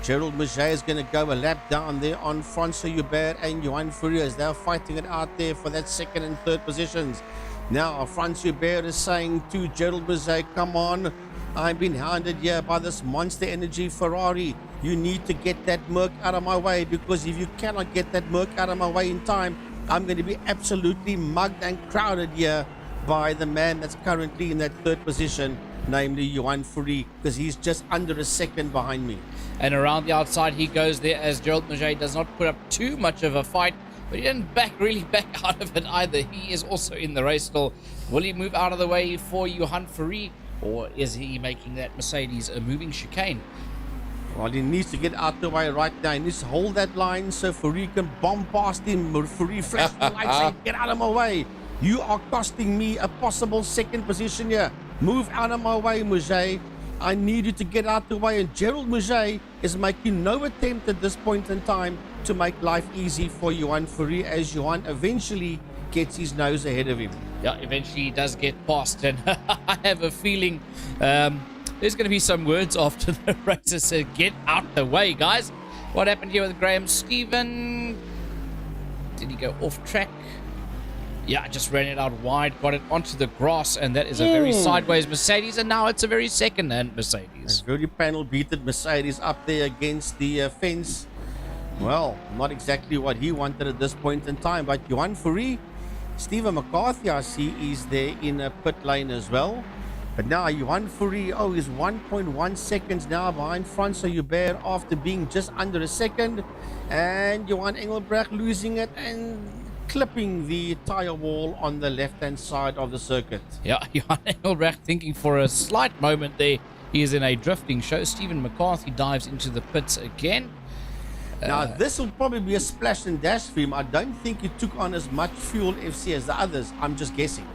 Gerald Maget is going to go a lap down there on Francois Hubert and Johan Fourie as they're fighting it out there for that second and third positions. Now, Francois Hubert is saying to Gerald Maget, come on, I've been hounded here by this Monster Energy Ferrari. You need to get that Merc out of my way, because if you cannot get that Merc out of my way in time, I'm going to be absolutely mugged and crowded here by the man that's currently in that third position, namely Johan Fourie, because he's just under a second behind me. And around the outside he goes there, as Gerald Maget does not put up too much of a fight, but he didn't really back out of it either. He is also in the race still. Will he move out of the way for Johan Fourie, or is he making that Mercedes a moving chicane? Well, he needs to get out the way right now. He needs to hold that line so Fourie can bomb past him. Fourie flash the lights and get out of my way. You are costing me a possible second position here. Move out of my way, Maget. I need you to get out the way. And Gerald Maget is making no attempt at this point in time to make life easy for Johan Fourie, as Johan eventually gets his nose ahead of him. Yeah, eventually he does get past, and I have a feeling there's going to be some words after the race that say, get out the way, guys. What happened here with Graham Stephen? Did he go off track? Yeah, just ran it out wide, got it onto the grass, and that is a very sideways Mercedes, and now it's a very second-hand Mercedes. Very panel beaten Mercedes up there against the fence. Well, not exactly what he wanted at this point in time, but Johan Fourie, Stephen McCarthy, I see, is there in a pit lane as well. But now Johan Fourie, is 1.1 seconds now behind Francois Hubert after being just under a second. And Johan Engelbrecht losing it and clipping the tire wall on the left-hand side of the circuit. Yeah, Johan Engelbrecht thinking for a slight moment there he is in a drifting show. Stephen McCarthy dives into the pits again. Now, this will probably be a splash and dash for him. I don't think he took on as much fuel FC as the others. I'm just guessing.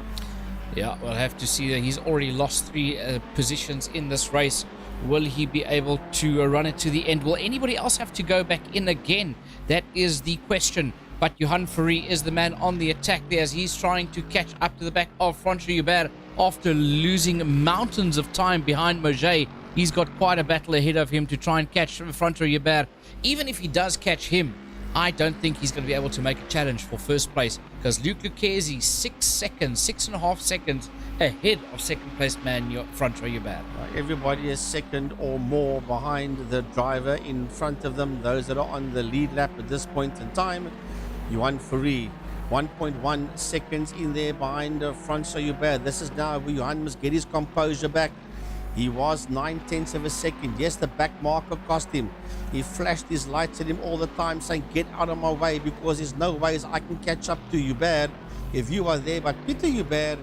Yeah, we'll have to see that he's already lost 3 positions in this race. Will he be able to run it to the end? Will anybody else have to go back in again? That is the question. But Johan Fourie is the man on the attack there, as he's trying to catch up to the back of Francois Hubert after losing mountains of time behind Maget. He's got quite a battle ahead of him to try and catch Francois Hubert. Even if he does catch him, I don't think he's going to be able to make a challenge for first place, because Luc Lucchesi 6.5 seconds ahead of second place man Francois Hubert. Everybody is second or more behind the driver in front of them, those that are on the lead lap at this point in time. Johan Fourie, 1.1 seconds in there behind Francois Hubert. This is now where Johan must get his composure back. He was 9/10 of a second. Yes, the back marker cost him. He flashed his lights at him all the time, saying, get out of my way, because there's no ways I can catch up to Hubert if you are there. But Peter Hubert,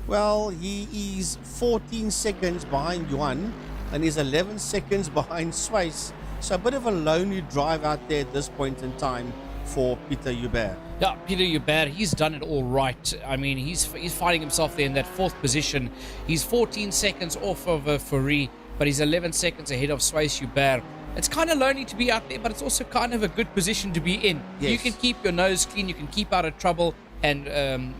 well, he is 14 seconds behind Johan, and he's 11 seconds behind Swiss. So a bit of a lonely drive out there at this point in time for Peter Hubert. Yeah, Peter Hubert, he's done it all right. I mean, he's fighting himself there in that 4th position. He's 14 seconds off of Fourie, but he's 11 seconds ahead of Swiss Hubert. It's kind of lonely to be out there, but it's also kind of a good position to be in. Yes. You can keep your nose clean, you can keep out of trouble, and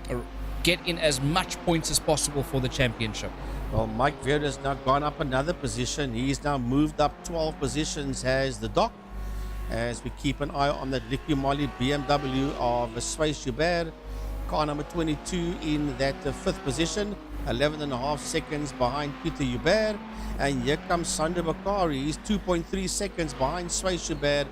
get in as much points as possible for the championship. Well, Mike Vera has now gone up another position. He's now moved up 12 positions as the doc, as we keep an eye on that Ricky Molly BMW of Swiss Hubert. Car number 22 in that 5th position, 11.5 seconds behind Peter Hubert. And here comes Sander Bakari. He's 2.3 seconds behind Swiss Hubert.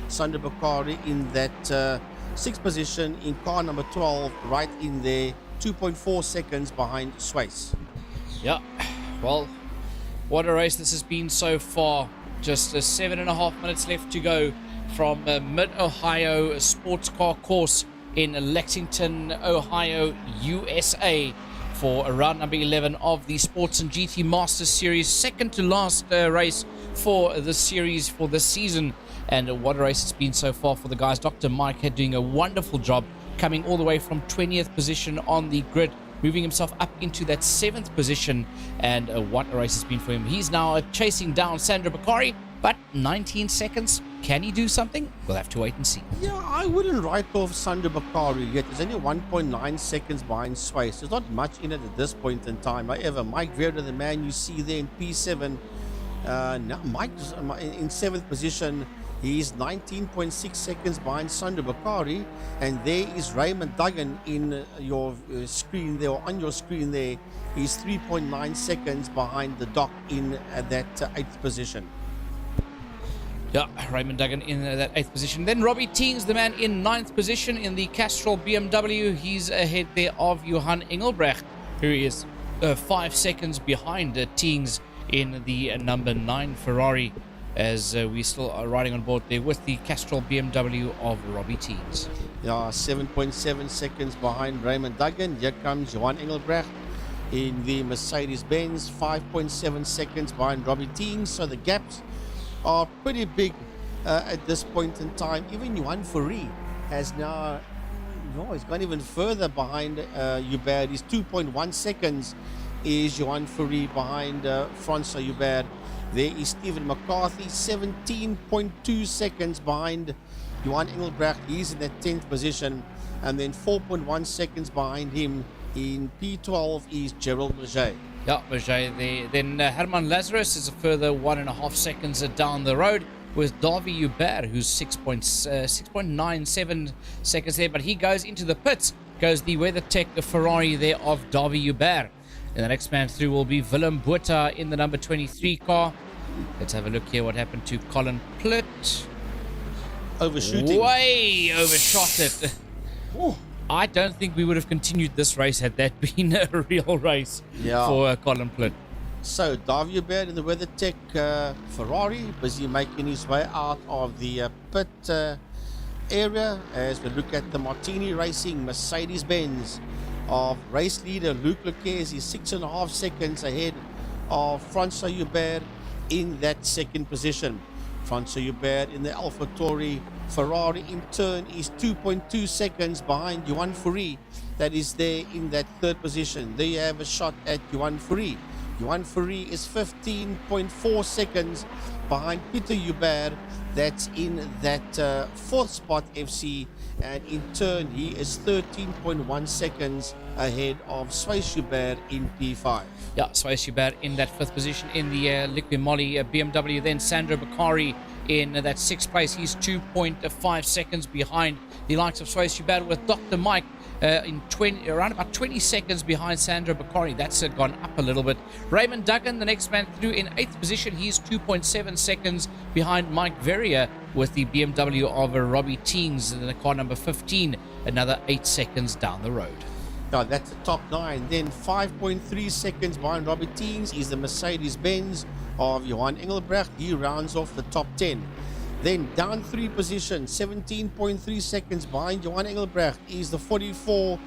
Sander Bakari in that 6th position in car number 12, right in there, 2.4 seconds behind Swiss. Yeah, well, what a race this has been so far. Just 7.5 minutes left to go from Mid-Ohio Sports Car Course in Lexington, Ohio, USA, for round number 11 of the Sports and GT Masters Series. Second to last race for the series for this season. And what a race it's been so far for the guys. Dr. Mike Head doing a wonderful job, coming all the way from 20th position on the grid, moving himself up into that 7th position. And what a race it's been for him. He's now chasing down Sandra Bakari, but 19 seconds. Can he do something? We'll have to wait and see. Yeah, I wouldn't write off Sander Bakari yet. There's only 1.9 seconds behind Swiss. There's not much in it at this point in time. However, Mike Vera, the man you see there in P7, Now Mike's in 7th position. He's 19.6 seconds behind Sandro Bakari, and there is Raymond Duggan in your screen there, or on your screen there. He's 3.9 seconds behind the Doc in that 8th position. Yeah, Raymond Duggan in that 8th position. Then Robbie Teens, the man in 9th position in the Castrol BMW. He's ahead there of Johan Engelbrecht, who is 5 seconds behind Teens in the number 9 Ferrari, as we still are riding on board there with the Castrol BMW of Robbie Teens. Yeah, 7.7 seconds behind Raymond Duggan. Here comes Johan Engelbrecht in the Mercedes-Benz, 5.7 seconds behind Robbie Teens. So the gaps are pretty big at this point in time. Even Johan Fourie has now, he's gone even further behind Hubert. He's 2.1 seconds is Johan Fourie behind Francois Hubert. There is Stephen McCarthy, 17.2 seconds behind Johan Engelbrecht. He's in that 10th position. And then 4.1 seconds behind him in P12 is Gerald Berger. Yeah, Berger there. Then Herman Lazarus is a further 1.5 seconds down the road with Davy Hubert, who's 6.97 seconds there. But he goes into the pits, goes the WeatherTech, the Ferrari there of Davy Hubert. And the next man through will be Willem Botha in the number 23 car. Let's have a look here what happened to Colin Plitt. Overshooting. Way overshot it. I don't think we would have continued this race had that been a real race for Colin Plitt. So, Davy Hubert in the WeatherTech Ferrari, busy making his way out of the pit area as we look at the Martini Racing Mercedes-Benz of race leader Luc Lequez. Is 6.5 seconds ahead of Francois Hubert in that 2nd position. Francois Hubert in the AlphaTauri Ferrari in turn is 2.2 seconds behind Johan Fourie, that is there in that 3rd position. There you have a shot at Johan Fourie. Johan Fourie is 15.4 seconds behind Peter Hubert, that's in that 4th spot FC, and in turn he is 13.1 seconds ahead of Swiss Hubert in P5. Yeah, Swiss Hubert in that 5th position in the Liqui Moly BMW. Then Sandro Bakari in that 6th place. He's 2.5 seconds behind the likes of Swiss Hubert, with Dr. Mike around about 20 seconds behind Sandro Bakari. That's gone up a little bit. Raymond Duggan, the next man through, in 8th position. He's 2.7 seconds behind Mike Verrier with the BMW of Robbie Teens in the car number 15, another 8 seconds down the road. Now that's the top 9. Then 5.3 seconds behind Robbie Teens is the Mercedes-Benz of Johan Engelbrecht. He rounds off the top 10. Then down 3 positions, 17.3 seconds behind Johan Engelbrecht is the 44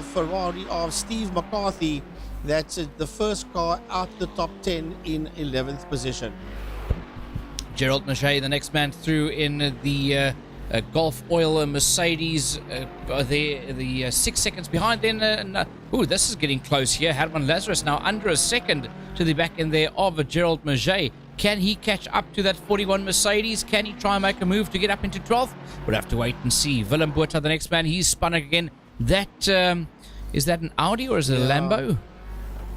Ferrari of Steve McCarthy. That's the first car out the top 10 in 11th position. Gerald Maget, the next man through in the Gulf Oil Mercedes, the 6 seconds behind. Then, this is getting close here. Herman Lazarus now under a second to the back end there of Gerald Maget. Can he catch up to that 41 Mercedes? Can he try and make a move to get up into 12th? We'll have to wait and see. Willem Botha, the next man, he's spun again. That is that an Audi or is it a Lambo?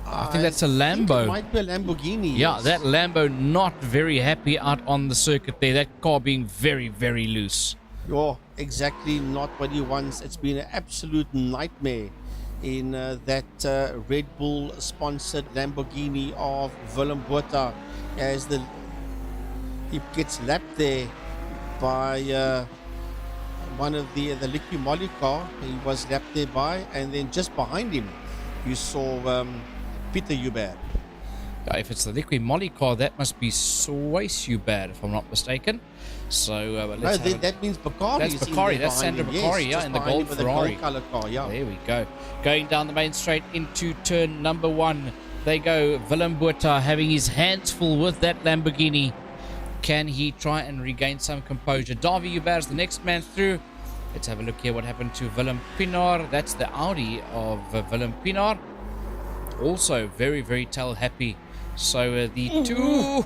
I think that's a Lambo. It might be a Lamborghini. Yeah, yes. that Lambo not very happy out on the circuit there. That car being very, very loose. Oh, exactly not what he wants. It's been an absolute nightmare in that Red Bull sponsored Lamborghini of Willem Botha, as he gets lapped there by one of the Liqui Moly car. He was lapped there by, and then just behind him you saw Peter Hubert. If it's the Liqui Moly car, that must be Swiss Hubert, if I'm not mistaken. So let's that means Bakari. That's Bakari. That's Sandro Bakari, in the gold Ferrari. The gold color car, yeah. There we go. Going down the main straight into turn number 1. They go. Willem Botha having his hands full with that Lamborghini. Can he try and regain some composure? Davy Hubert is the next man through. Let's have a look here what happened to Willem Pinaar. That's the Audi of Willem Pinaar. Also very, very tail happy. So the two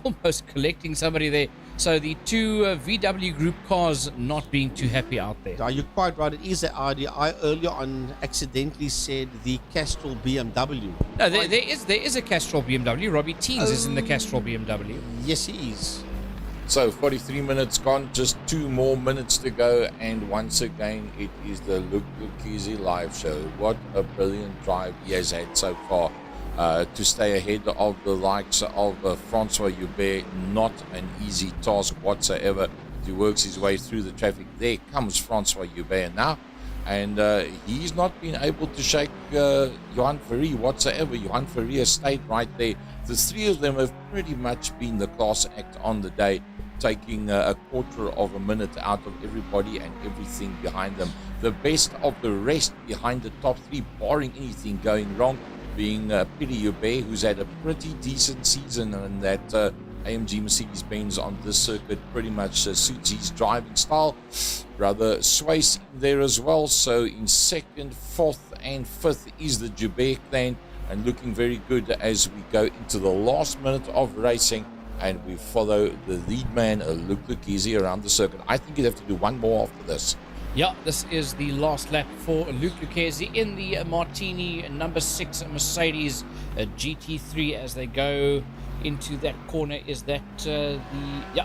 almost collecting somebody there. So the two VW Group cars not being too happy out there. You're quite right. It is the Audi. I earlier on accidentally said the Castrol BMW. No, there is a Castrol BMW. Robbie Teens is in the Castrol BMW. Yes, he is. So 43 minutes gone, just 2 more minutes to go, and once again it is the Luke Lucchese live show. What a brilliant drive he has had so far to stay ahead of the likes of Francois Hubert. Not an easy task whatsoever. He works his way through the traffic. There comes Francois Hubert now, and he's not been able to shake Johan Ferry whatsoever. Johan Ferry has stayed right there. The three of them have pretty much been the class act on the day, taking a quarter of a minute out of everybody and everything behind them. The best of the rest behind the top three, barring anything going wrong, being Peter Hubert, who's had a pretty decent season, and that AMG Mercedes-Benz on this circuit pretty much suits his driving style. Brother Swayze in there as well. So in second, fourth and fifth is the Hubert clan, and looking very good as we go into the last minute of racing, and we follow the lead man, Luke Lucchese, around the circuit. I think you'd have to do one more after this. Yeah, this is the last lap for Luke Lucchese in the Martini number 6 Mercedes GT3 as they go into that corner. Is that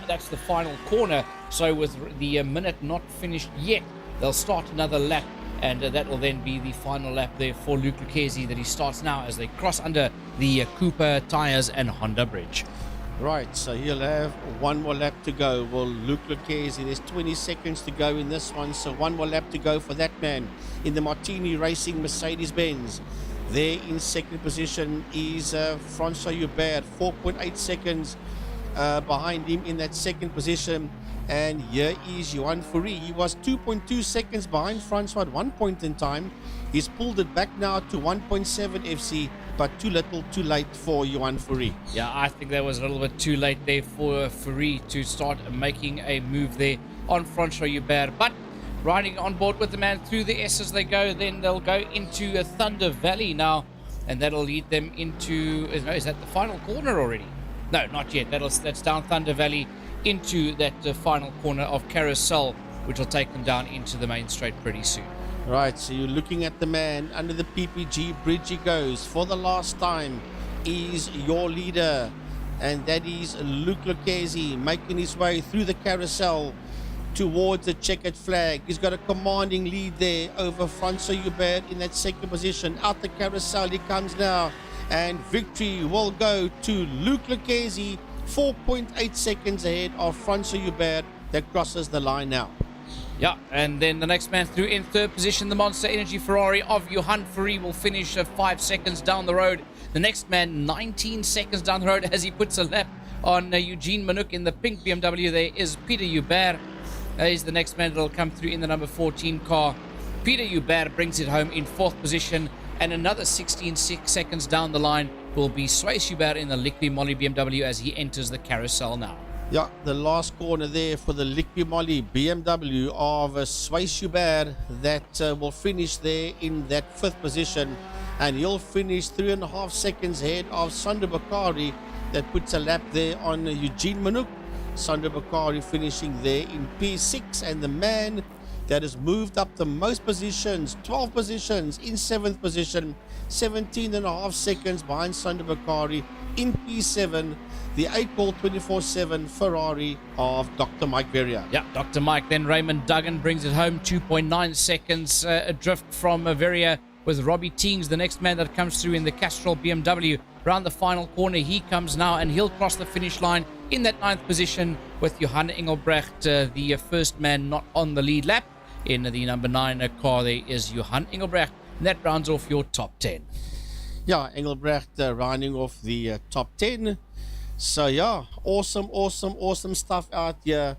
that's the final corner. So with the minute not finished yet, they'll start another lap, and that will then be the final lap there for Luke Lucchese that he starts now as they cross under the Cooper Tires and Honda Bridge. Right, so he'll have one more lap to go. Well, Luke Lucchese, there's 20 seconds to go in this one, so one more lap to go for that man in the Martini Racing Mercedes-Benz. There in second position is Francois Hubert, 4.8 seconds behind him in that second position. And here is Johan Ferry. He was 2.2 seconds behind Francois at one point in time. He's pulled it back now to 1.7 FC, but too little, too late for Johan Ferry. Yeah, I think that was a little bit too late there for Ferry to start making a move there on Francois Hubert. But riding on board with the man through the S as they go, then they'll go into Thunder Valley now, and that'll lead them into, is that the final corner already? No, not yet. That's down Thunder Valley into that final corner of Carousel, which will take them down into the main straight pretty soon. Right, so you're looking at the man under the PPG bridge. He goes for the last time. Is your leader, and that is Luke Lucchese, making his way through the Carousel towards the checkered flag. He's got a commanding lead there over Francois Hubert in that second position. Out the Carousel he comes now, and victory will go to Luke Lucchese, 4.8 seconds ahead of Francois Hubert that crosses the line now. Yeah, and then the next man through in third position, the Monster Energy Ferrari of Johan Ferry will finish 5 seconds down the road. The next man 19 seconds down the road as he puts a lap on Eugene Manouk in the pink BMW. There is Peter Hubert. Is the next man that will come through in the number 14 car. Peter Hubert brings it home in fourth position, and another 16 seconds down the line will be Swayze Hubert in the Liqui Moly BMW as he enters the Carousel now. Yeah, the last corner there for the Liqui Moly BMW of Swayze Hubert that will finish there in that fifth position, and he'll finish 3.5 seconds ahead of Sander Bakari that puts a lap there on Eugene Manouk. Sander Bakari finishing there in P6, and the man that has moved up the most positions, 12 positions, in 7th position, 17.5 seconds behind Sander Bakari in P7, the 8-ball 24/7 Ferrari of Dr. Mike Verrier. Yeah, Dr. Mike. Then Raymond Duggan brings it home, 2.9 seconds adrift from Verrier, with Robbie Teens, the next man that comes through in the Castrol BMW. Around the final corner he comes now, and he'll cross the finish line in that 9th position with Johan Engelbrecht, the first man not on the lead lap. In the number 9 car there is Johan Engelbrecht, and that rounds off your top 10. Yeah, Engelbrecht rounding off the top 10. So yeah, awesome stuff out here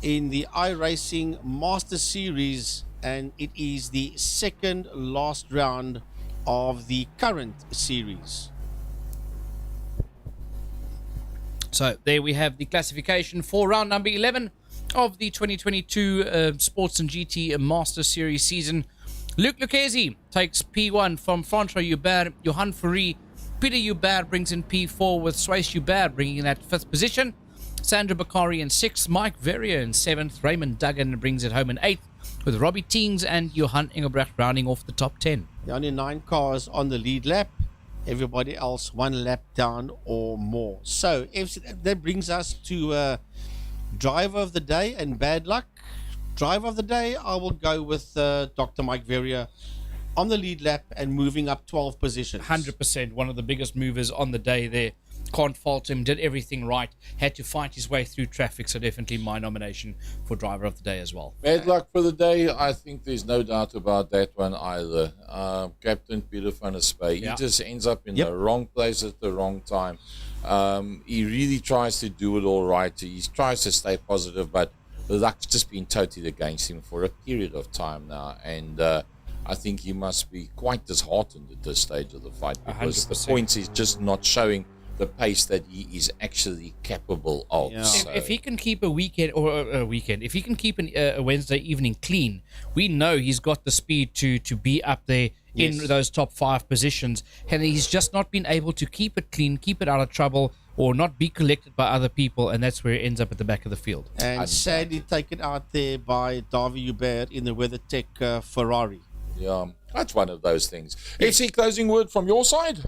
in the iRacing Master Series, and it is the second last round of the current series. So there we have the classification for round number 11 of the 2022 Sports and GT Master Series season. Luke Lucchese takes P1 from Francois Hubert. Johan Ferry, Peter Hubert brings in P4 with Swayze Hubert bringing in that 5th position. Sandra Bakari in 6th, Mike Verrier in 7th, Raymond Duggan brings it home in 8th, with Robbie Teens and Johan Engelbrecht rounding off the top 10. The only 9 cars on the lead lap. Everybody else 1 lap down or more. So that brings us to driver of the day and bad luck. Driver of the day, I will go with Dr. Mike Verrier on the lead lap and moving up 12 positions. 100%, one of the biggest movers on the day there. Can't fault him, did everything right, had to fight his way through traffic, so definitely my nomination for driver of the day as well. Bad luck for the day, I think there's no doubt about that one either. Captain Peter van der Spey, he just ends up in the wrong place at the wrong time. He really tries to do it all right. He tries to stay positive, but the luck's just been totally against him for a period of time now. And I think he must be quite disheartened at this stage of the fight, because 100%. The points is just not showing the pace that he is actually capable of. Yeah. So, If he can keep if he can keep a Wednesday evening clean, we know he's got the speed to be up there in those top 5 positions, and he's just not been able to keep it clean, keep it out of trouble, or not be collected by other people, and that's where it ends up at the back of the field. And sadly taken out there by Davy Hubert in the WeatherTech Ferrari. Yeah, that's one of those things. FC, closing word from your side?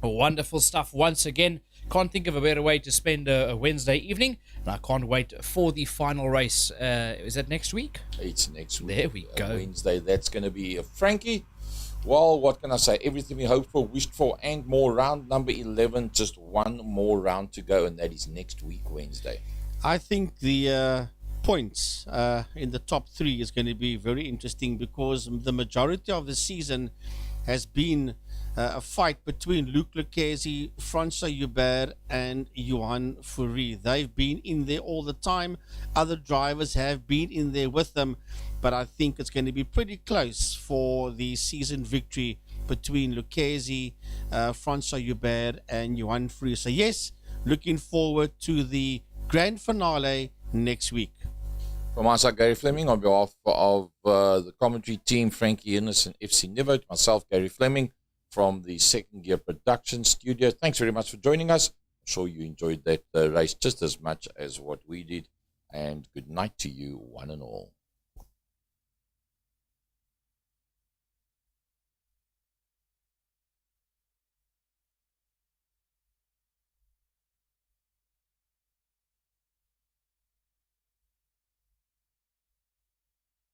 Wonderful stuff once again. Can't think of a better way to spend a Wednesday evening, and I can't wait for the final race. Is that next week? It's next week. There we go. Wednesday. That's going to be Frankie. Well, what can I say? Everything we hoped for, wished for, and more. Round number 11, just one more round to go, and that is next week, Wednesday. I think the points in the top 3 is going to be very interesting, because the majority of the season has been a fight between Luc Lucchesi, Francois Hubert, and Johan Fourie. They've been in there all the time. Other drivers have been in there with them, but I think it's going to be pretty close for the season victory between Lucchesi, Francois Hubert, and Johan Fourie. So yes, looking forward to the grand finale next week. From my side, Gary Fleming, on behalf of the commentary team, Frankie Innes and FC Nivote, myself, Gary Fleming, from the Second Gear Production Studio. Thanks very much for joining us. I'm sure you enjoyed that race just as much as what we did. And good night to you, one and all.